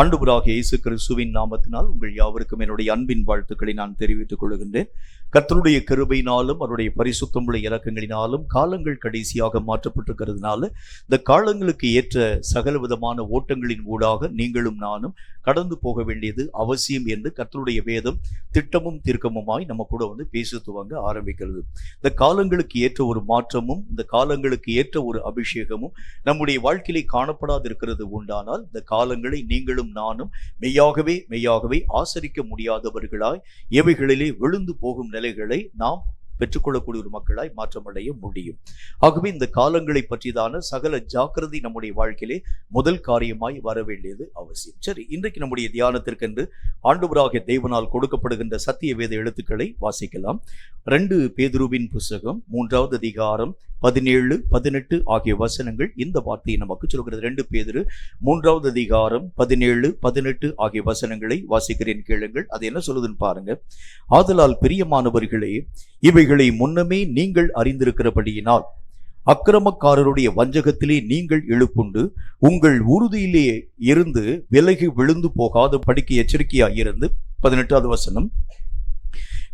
ஆண்டவராகிய இயேசு கிறிஸ்துவின் நாமத்தினால் உங்கள் யாவருக்கும் என்னுடைய அன்பின் வாழ்த்துக்களை நான் தெரிவித்துக் கொள்கின்றேன். கர்த்தருடைய கிருபையினாலும் அவருடைய பரிசுத்தமுள்ள இரக்கங்களினாலும் காலங்கள் கடைசியாக மாற்றப்பட்டிருக்கிறதுனால இந்த காலங்களுக்கு ஏற்ற சகல விதமான ஓட்டங்களின் ஊடாக நீங்களும் நானும் கடந்து போக வேண்டியது அவசியம் என்று கர்த்தருடைய வேதம் திட்டமும் தீர்க்கமுமாய் நம்ம கூட பேச துவங்க ஆரம்பிக்கிறது. இந்த காலங்களுக்கு ஏற்ற ஒரு மாற்றமும் இந்த காலங்களுக்கு ஏற்ற ஒரு அபிஷேகமும் நம்முடைய வாழ்க்கையிலே காணப்படாதிருக்கிறது உண்டானால் இந்த காலங்களை நீங்களும் நானும் மெய்யாகவே ஆசரிக்க முடியாதவர்களாய் எவைகளிலே விழுந்து போகும் நிலைகளை நாம் பெற்றுக்கொள்ளக்கூடிய ஒரு மக்களாய் மாற்றமடைய முடியும். ஆகவே இந்த காலங்களை பற்றியதான சகல ஜாக்கிரதை நம்முடைய வாழ்க்கையிலே முதல் காரியமாய் வர வேண்டியது அவசியம். சரி, இன்றைக்கு நம்முடைய தியானத்திற்கென்று ஆண்டவராகிய தேவனால் கொடுக்கப்படுகின்ற சத்திய வேத எழுத்துக்களை வாசிக்கலாம். 2 பேதுருவின் புஸ்தகம் 3வது அதிகாரம் 17, 18 ஆகிய வசனங்கள் இந்த வார்த்தையை நமக்கு சொல்கிறது. 2 பேதுரு 3வது அதிகாரம் 17, 18 ஆகிய வசனங்களை வாசிக்கிறேன், கேளுங்கள். அது என்ன சொல்லுதுன்னு பாருங்க. ஆதலால் பிரியமானவர்களே, இவைகளை முன்னமே நீங்கள் அறிந்திருக்கிறபடியினால் அக்கிரமக்காரருடைய வஞ்சகத்திலே நீங்கள் எழுப்புண்டு உங்கள் உறுதியிலே இருந்து விலகி விழுந்து போகாத படிக்கு எச்சரிக்கையாயிருந்து 18வது வசனம்,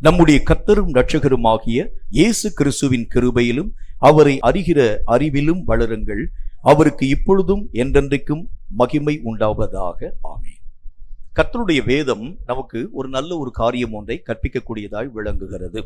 நம்முடைய கர்த்தரும் இரட்சகருமாகிய இயேசு கிறிஸ்துவின் கிருபையிலும் அவரை அறிகிற அறிவிலும் வளருங்கள். அவருக்கு இப்பொழுதும் என்றென்றைக்கும் மகிமை உண்டாவதாக. ஆமென். கர்த்தருடைய வேதம் நமக்கு ஒரு நல்ல ஒரு காரியம் ஒன்றை கற்பிக்கக்கூடியதாய் விளங்குகிறது.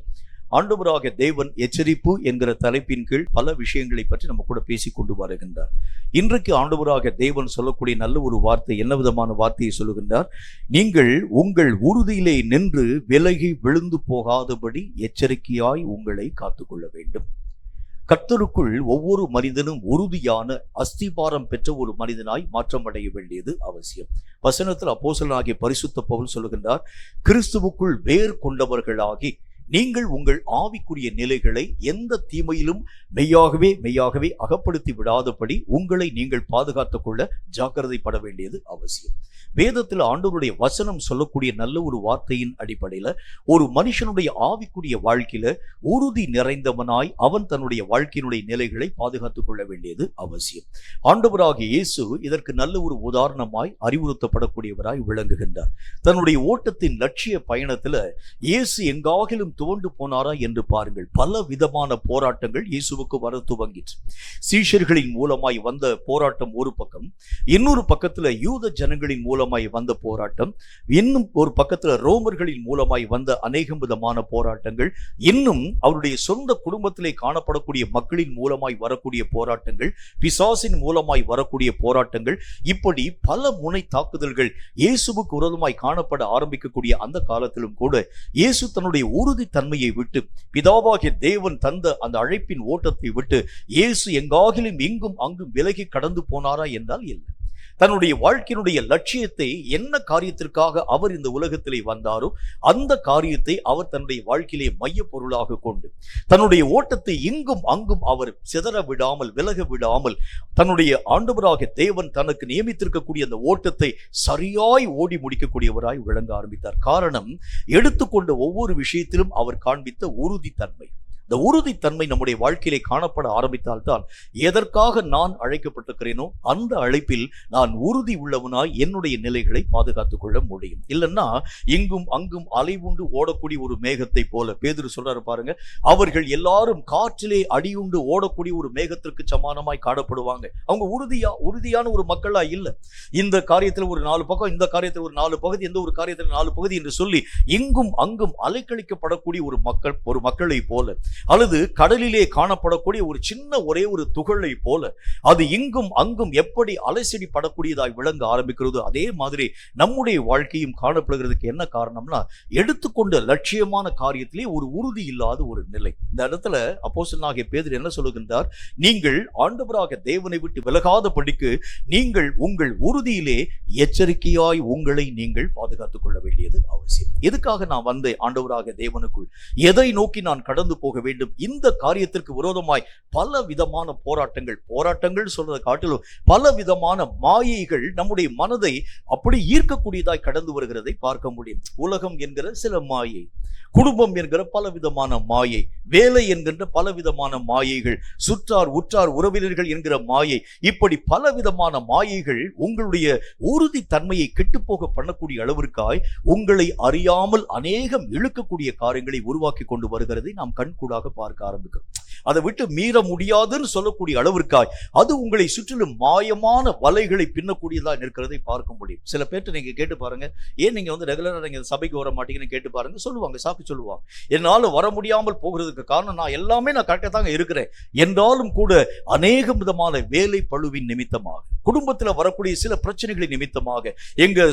ஆண்டவராகிய தேவன் எச்சரிப்பு என்கிற தலைப்பின் கீழ் பல விஷயங்களை பற்றி நம்ம கூட பேசி கொண்டு வருகின்றார். இன்றைக்கு ஆண்டவராகிய தேவன் சொல்லக்கூடிய நல்ல ஒரு வார்த்தை என்ன விதமான வார்த்தையை சொல்லுகின்றார்? நீங்கள் உங்கள் உறுதியிலே நின்று விலகி விழுந்து போகாதபடி எச்சரிக்கையாய் உங்களை காத்துக்கொள்ள வேண்டும். கர்த்தருக்குள் ஒவ்வொரு மனிதனும் உறுதியான அஸ்திபாரம் பெற்ற ஒரு மனிதனாய் மாற்றமடைய வேண்டியது அவசியம். வசனத்தில் அப்போஸ்தலனாகிய பரிசுத்த பவுல் சொல்லுகின்றார், கிறிஸ்துவுக்குள் வேர் கொண்டவர்களாகி நீங்கள் உங்கள் ஆவிக்குரிய நிலைகளை எந்த தீமையிலும் மெய்யாகவே அகப்படுத்தி விடாதபடி உங்களை நீங்கள் பாதுகாத்துக் கொள்ள ஜாக்கிரதைப்பட வேண்டியது அவசியம். வேதத்தில் ஆண்டவருடைய வசனம் சொல்லக்கூடிய நல்ல ஒரு வார்த்தையின் அடிப்படையில் ஒரு மனுஷனுடைய ஆவிக்குரிய வாழ்க்கையில உறுதி நிறைந்தவனாய் அவன் தன்னுடைய வாழ்க்கையினுடைய நிலைகளை பாதுகாத்துக் கொள்ள வேண்டியது அவசியம். ஆண்டவராகிய இயேசு இதற்கு நல்ல ஒரு உதாரணமாய் அறிவுறுத்தப்படக்கூடியவராய் விளங்குகின்றார். தன்னுடைய ஓட்டத்தின் லட்சிய பயணத்துல இயேசு எங்காகிலும் துவண்டு போனாரா என்று பாருங்கள். பல விதமான போராட்டங்கள் இயேசுவுக்கு வர துவங்கிற்று. சீஷர்களின் மூலமாய் வந்த போராட்டம் ஒரு பக்கம், இன்னொரு பக்கத்துல யூத ஜனங்களின் மூலமாய் வந்த போராட்டம், இன்னும் ஒரு பக்கத்துல ரோமர்களின் மூலமாய் வந்த அநேகம் விதமான போராட்டங்கள், இன்னும் அவருடைய சொந்த குடும்பத்திலே காணப்படக்கூடிய மக்களின் மூலமாய் வரக்கூடிய போராட்டங்கள், பிசாசின் மூலமாய் வரக்கூடிய போராட்டங்கள், இப்படி பல முனை தாக்குதல்கள் இயேசுவுக்கு விரோதமாய் காணப்பட ஆரம்பிக்கக்கூடிய அந்த காலத்திலும் கூட இயேசு தன்னுடைய உறுதி தன்மையை விட்டு, பிதாவாகிய தேவன் தந்த அந்த அழைப்பின் ஓட்டத்தை விட்டு இயேசு எங்காகிலும் இங்கும் அங்கும் விலகி கடந்து போனாரா என்றால் இல்லை. தன்னுடைய வாழ்க்கையினுடைய லட்சியத்தை, என்ன காரியத்திற்காக அவர் இந்த உலகத்திலே வந்தாரோ அந்த காரியத்தை அவர் தன்னுடைய வாழ்க்கையிலே மைய பொருளாக கொண்டு தன்னுடைய ஓட்டத்தை இங்கும் அங்கும் அவர் சிதற விடாமல் விலக விடாமல் தன்னுடைய ஆண்டவராகிய தேவன் தனக்கு நியமித்திருக்கக்கூடிய அந்த ஓட்டத்தை சரியாய் ஓடி முடிக்கக்கூடியவராய் விளங்க ஆரம்பித்தார். காரணம், எடுத்துக்கொண்ட ஒவ்வொரு விஷயத்திலும் அவர் காண்பித்த உறுதித்தன்மை. இந்த உறுதித்தன்மை நம்முடைய வாழ்க்கையிலே காணப்பட ஆரம்பித்தால்தான் எதற்காக நான் அழைக்கப்பட்டிருக்கிறேனோ அந்த அழைப்பில் நான் உறுதி உள்ளவனாய் என்னுடைய நிலைகளை பாதுகாத்துக் கொள்ள முடியும். இல்லைன்னா இங்கும் அங்கும் அலைவுண்டு ஓடக்கூடிய ஒரு மேகத்தை போல, பேதுரு சொல்றாரு பாருங்க, அவர்கள் எல்லாரும் காற்றிலே அடியுண்டு ஓடக்கூடிய ஒரு மேகத்திற்கு சமானமாய் காணப்படுவாங்க. அவங்க உறுதியான ஒரு மக்களா இல்லை. இந்த காரியத்தில் ஒரு 4 பக்கம், இந்த காரியத்தில் ஒரு 4 பகுதி, எந்த ஒரு காரியத்தில் 4 பகுதி என்று சொல்லி இங்கும் அங்கும் அலைக்கழிக்கப்படக்கூடிய ஒரு மக்களை போல, அல்லது கடலிலே காணப்படக்கூடிய ஒரு சின்ன ஒரே ஒரு துகளை போல அது இங்கும் அங்கும் எப்படி அலைசடி படக்கூடியதாய் விளங்க ஆரம்பிக்கிறதோ அதே மாதிரி நம்முடைய வாழ்க்கையும் காணப்படுகிறதுக்கு என்ன காரணம்னா, எடுத்துக்கொண்ட லட்சியமான காரியத்திலே ஒரு உறுதி இல்லாத ஒரு நிலை. இந்த இடத்துல அப்போஸ்தலனாகிய பேதுரு என்ன சொல்லுகின்றார்? நீங்கள் ஆண்டவராகிய தேவனை விட்டு விலகாதபடிக்கு நீங்கள் உங்கள் உறுதியிலே எச்சரிக்கையாய் உங்களை நீங்கள் பாதுகாத்துக் கொள்ள வேண்டியது அவசியம். எதுக்காக நான் வந்தேன்? ஆண்டவராகிய தேவனுக்குள் எதை நோக்கி நான் கடந்து போக வேண்டும். இந்த காரியத்திற்கு விரோதமாய் பல விதமான போராட்டங்கள் சொல்றதை காட்டிலும் பல விதமான மாயைகள் நம்முடைய மனதை அப்படி ஈர்க்கக்கூடியதாய் கடந்து வருகிறதை பார்க்க முடியும். உலகம் என்கிற சில மாயை, குடும்பம் என்கிற பல விதமான மாயை, வேலை என்கின்ற பல விதமான மாயைகள், சுற்றார் உற்றார் உறவினர்கள் என்கிற மாயை, இப்படி பல விதமான மாயைகள் உங்களுடைய உறுதி தன்மையை கெட்டுப்போக பண்ணக்கூடிய அளவிற்காய் உங்களை அறியாமல் அநேகம் இழுக்கக்கூடிய காரியங்களை உருவாக்கி கொண்டு வருகிறதை நாம் கண்கூடாக பார்க்க ஆரம்பிக்கிறோம். அதை விட்டு மீற முடியாதுன்னு சொல்லக்கூடிய அளவிற்காய் அது உங்களை சுற்றிலும் மாயமான வலைகளை பின்னக்கூடியதா இருக்கிறதை பார்க்க முடியும். சில பேர்ட்ட நீங்க கேட்டு பாருங்க, ஏன் நீங்க ரெகுலரா நீங்க சபைக்கு வர மாட்டீங்கன்னு கேட்டு பாருங்க, சொல்லுவாங்க, சாக்கு சொல்லுவாங்க, என்னால வர முடியாமல் போகிறதுக்கு காரணம் நான் எல்லாமே கரெக்டா தாங்க இருக்கிறேன் என்றாலும் கூட அநேக விதமான வேலை பழுவின் நிமித்தமாக, குடும்பத்தில் வரக்கூடிய சில பிரச்சனைகளின் நிமித்தமாக, எங்க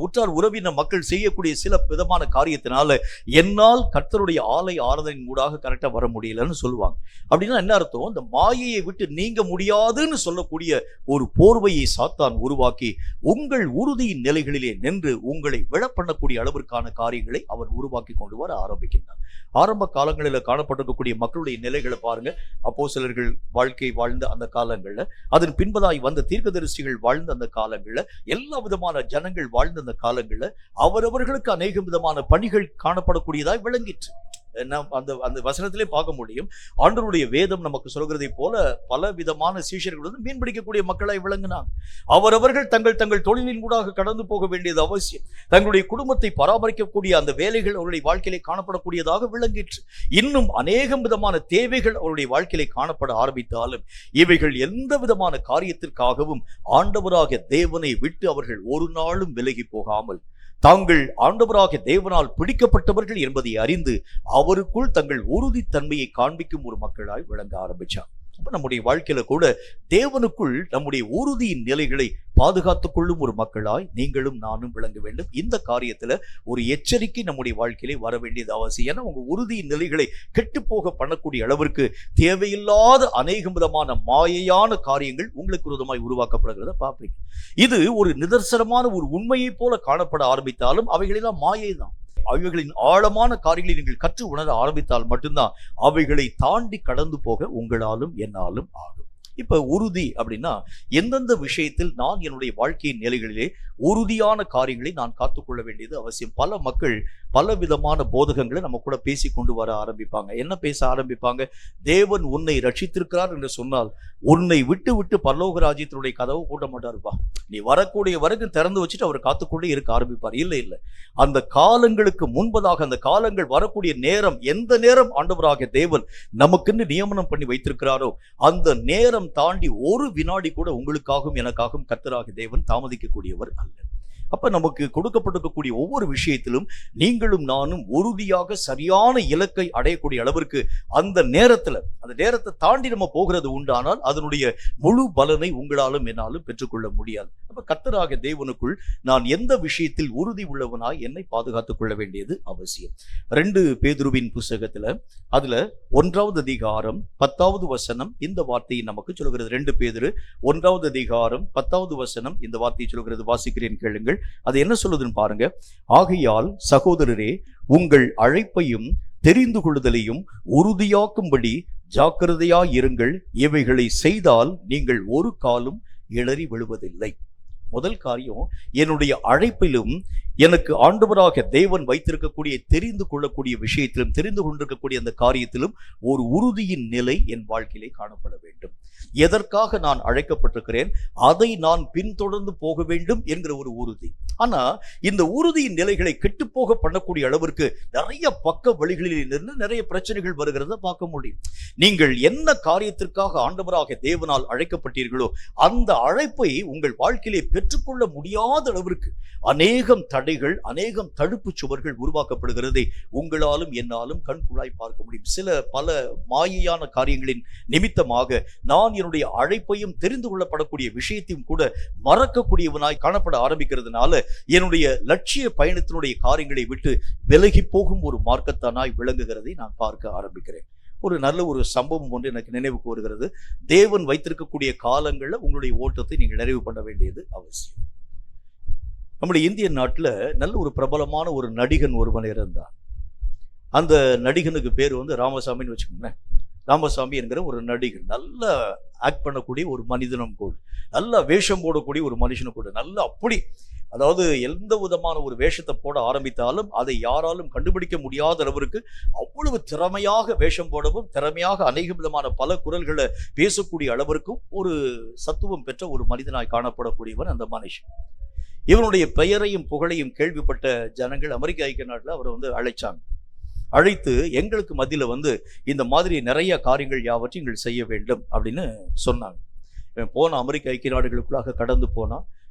உற்றார் உறவின மக்கள் செய்யக்கூடிய சில விதமான காரியத்தினால என்னால் கர்த்தருடைய ஆலய ஆராதனையின் ஊடாக கரெக்டா வர முடியலன்னு சொல்லுவாங்க. அப்படின்னா என்ன அர்த்தம்? இந்த மாயையை விட்டு நீங்க முடியாதுன்னு சொல்லக்கூடிய ஒரு போர்வையை சாத்தான் உருவாக்கி உங்கள் உறுதியின் நிலைகளிலே நின்று உங்களை விழப்பண்ணக்கூடிய அளவிற்கான காரியங்களை அவர் உருவாக்கி கொண்டு வர ஆரம்பிக்கின்றார். ஆரம்ப காலங்களில் காணப்பட்டிருக்கக்கூடிய மக்களுடைய நிலைகளை பாருங்க. அப்போஸ்தலர்கள் வாழ்க்கை வாழ்ந்த அந்த காலங்கள்ல, அதன் பின்பதாய் வந்த தீர்க்கதரிசிகள் வாழ்ந்த அந்த காலங்கள்ல, எல்லா விதமான ஜனங்கள் வாழ்ந்த அந்த காலங்கள்ல அவரவர்களுக்கு அநேக விதமான பணிகள் காணப்படக்கூடியதாய் விளங்கிற்று. அந்த வசனத்திலே பார்க்க முடியும். ஆண்டவருடைய வேதம் நமக்கு சொல்கிறதை போல பல விதமான சீஷர்கள் மீன் பிடிக்கக்கூடிய மக்களாய் விளங்கினாங்க. அவரவர்கள் தங்கள் தொழிலின் கூடாக கடந்து போக வேண்டியது அவசியம். தங்களுடைய குடும்பத்தை பராமரிக்கக்கூடிய அந்த வேலைகள் அவருடைய வாழ்க்கையிலே காணப்படக்கூடியதாக விளங்கிற்று. இன்னும் அநேகம் விதமான தேவைகள் அவருடைய வாழ்க்கையிலே காணப்பட ஆரம்பித்தாலும் இவைகள் எந்த விதமான காரியத்திற்காகவும் ஆண்டவராக தேவனை விட்டு அவர்கள் ஒரு நாளும் விலகி போகாமல் தாங்கள் ஆண்டவராக தேவனால் பிடிக்கப்பட்டவர்கள் என்பதை அறிந்து அவருக்குள் தங்கள் உறுதித்தன்மையை காண்பிக்கும் ஒரு மக்களாய் விளங்க ஆரம்பிச்சார். அப்ப நம்முடைய வாழ்க்கையில கூட தேவனுக்குள் நம்முடைய உறுதியின் நிலைகளை பாதுகாத்துக் கொள்ளும் ஒரு மக்களாய் நீங்களும் நானும் விளங்க வேண்டும். இந்த காரியத்துல ஒரு எச்சரிக்கை நம்முடைய வாழ்க்கையிலே வர வேண்டியது அவசியம். ஏன்னா உங்க உறுதியின் நிலைகளை கெட்டுப்போக பண்ணக்கூடிய அளவிற்கு தேவையில்லாத அநேக விதமான மாயையான காரியங்கள் உங்களுக்கு விரோதமாய் உருவாக்கப்படுகிறத பார்ப்பீங்க. இது ஒரு நிதர்சனமான ஒரு உண்மையை போல காணப்பட ஆரம்பித்தாலும் அவைகளெல்லாம் மாயை தான். அவைகளின் ஆழமான காரியங்களை நீங்கள் கற்று உணர ஆரம்பித்தால் மட்டும்தான் அவைகளை தாண்டி கடந்து போக உங்களாலும் என்னாலும் ஆகும். இப்ப உறுதி அப்படின்னா எந்தெந்த விஷயத்தில் நான் என்னுடைய வாழ்க்கையின் நிலைகளிலே உறுதியான காரியங்களை நான் காத்துக்கொள்ள வேண்டியது அவசியம். பல மக்கள் பல விதமான போதகங்களை நம்ம கூட பேசி கொண்டு வர ஆரம்பிப்பாங்க. என்ன பேச ஆரம்பிப்பாங்க? தேவன் உன்னை ரட்சித்திருக்கிறார் என்று சொன்னால் உன்னை விட்டு பரலோக ராஜ்யத்தினுடைய கதவு பூட்ட மாட்டாருப்பா, நீ வரக்கூடிய வரைக்கும் திறந்து வச்சுட்டு அவர் காத்துக்கொண்டே இருக்க ஆரம்பிப்பார். இல்லை, அந்த காலங்களுக்கு முன்பதாக, அந்த காலங்கள் வரக்கூடிய நேரம், எந்த நேரம் ஆண்டவராக தேவன் நமக்குன்னு நியமனம் பண்ணி வைத்திருக்கிறாரோ அந்த நேரம் தாண்டி ஒரு வினாடி கூட உங்களுக்காகவும் எனக்காகவும் கர்த்தராகிய தேவன் தாமதிக்கக்கூடியவர் அல்ல. அப்ப நமக்கு கொடுக்கப்பட்டிருக்கக்கூடிய ஒவ்வொரு விஷயத்திலும் நீங்களும் நானும் உறுதியாக சரியான இலக்கை அடையக்கூடிய அளவிற்கு அந்த நேரத்தை தாண்டி நம்ம போகிறது உண்டானால் அதனுடைய முழு பலனை உங்களாலும் என்னாலும் பெற்றுக்கொள்ள முடியாது. அப்ப கர்த்தராகிய தேவனுக்குள் நான் எந்த விஷயத்தில் உறுதி உள்ளவனாய் என்னை பாதுகாத்துக் கொள்ள வேண்டியது அவசியம். 2 பேதுருவின் புஸ்தகத்துல அதுல 1வது அதிகாரம் 10வது வசனம் இந்த வார்த்தையை நமக்கு சொல்கிறது. 2 பேதுரு 1வது அதிகாரம் 10வது வசனம் இந்த வார்த்தையை சொல்கிறது. வாசிக்கிறேன், கேளுங்கள். அது என்ன சொல்லுதுன்னு பாருங்க. ஆகையால் சகோதரரே, உங்கள் அழைப்பையும் தெரிந்து கொள்ளுதலையும் உறுதியாக்கும்படி ஜாக்கிரதையாயிருங்கள். இவைகளை செய்தால் நீங்கள் ஒரு காலும் இடறி விழுவதில்லை. முதல் காரியம், என்னுடைய அழைப்பிலும் எனக்கு ஆண்டவராக தேவன் வைத்திருக்கக்கூடிய தெரிந்து கொள்ளக்கூடிய விஷயத்திலும் தெரிந்து கொண்டிருக்கக்கூடிய அந்த காரியத்திலும் ஒரு உறுதியின் நிலை என் வாழ்க்கையிலே காணப்பட வேண்டும். எதற்காக நான் அழைக்கப்பட்டிருக்கிறேன் அதை நான் பின்தொடர்ந்து போக வேண்டும் என்கிற ஒரு உறுதி. ஆனா இந்த உறுதியின் நிலைகளை கெட்டுப்போக பண்ணக்கூடிய அளவிற்கு நிறைய பக்க வழிகளில் இருந்து நிறைய பிரச்சனைகள் வருகிறத பார்க்க முடியும். நீங்கள் என்ன காரியத்திற்காக ஆண்டவராக தேவனால் அழைக்கப்பட்டீர்களோ அந்த அழைப்பை உங்கள் வாழ்க்கையிலே பெற்றுக்கொள்ள முடியாத அளவிற்கு அநேகம் தடைகள், அநேகம் தடுப்பு சுவர்கள் உருவாக்கப்படுகிறதை உங்களாலும் என்னாலும் கண்குழாய் பார்க்க முடியும். பல மாயையான காரியங்களின் நிமித்தமாக நான் என்னுடைய அழைப்பையும் தெரிந்து கொள்ளப்படக்கூடிய விஷயத்தையும் கூட மறக்கக்கூடியவனாய் காணப்பட ஆரம்பிக்கிறதுனால என்னுடைய லட்சிய பயணத்தினுடைய காரியங்களை விட்டு விலகி போகும் ஒரு மார்க்கத்தானாய் விளங்குகிறதை நான் பார்க்க ஆரம்பிக்கிறேன். ஒரு நல்ல ஒரு சம்பவம் ஒன்று எனக்கு நினைவுக்கு வருகிறது. தேவன் வைத்திருக்கக்கூடிய காலங்களில் உங்களுடைய ஓட்டத்தை நீங்கள் நிறைவு பண்ண வேண்டியது அவசியம். நம்முடைய இந்திய நாட்டில் நல்ல ஒரு பிரபலமான ஒரு நடிகன் ஒருவன் இருந்தான். அந்த நடிகனுக்கு பேர் வந்து ராமசாமின்னு வச்சுக்கோங்களேன். ராமசாமி என்கிற ஒரு நடிகர், நல்ல ஆக்ட் பண்ணக்கூடிய ஒரு மனிதனும் கூட, நல்ல வேஷம் போடக்கூடிய ஒரு மனுஷனும் கூட, நல்ல அப்படி அதாவது எந்த விதமான ஒரு வேஷத்தை போட ஆரம்பித்தாலும் அதை யாராலும் கண்டுபிடிக்க முடியாத அளவிற்கு அவ்வளவு திறமையாக வேஷம் போடவும், திறமையாக அநேக விதமான பல குரல்களை பேசக்கூடிய அளவிற்கும் ஒரு சத்துவம் பெற்ற ஒரு மனிதனாய் காணப்படக்கூடியவன் அந்த மனுஷன். இவனுடைய பெயரையும் புகழையும் கேள்விப்பட்ட ஜனங்கள் அமெரிக்க ஐக்கிய நாட்டில் அவரை வந்து அழைத்து எங்களுக்கு மத்தியில் வந்து இந்த மாதிரி நிறைய காரியங்கள் யாவற்றையும் நீங்கள் செய்ய வேண்டும் அப்படின்னு சொன்னாங்க. போன அமெரிக்க ஐக்கிய நாடுகளுக்குள்ளாக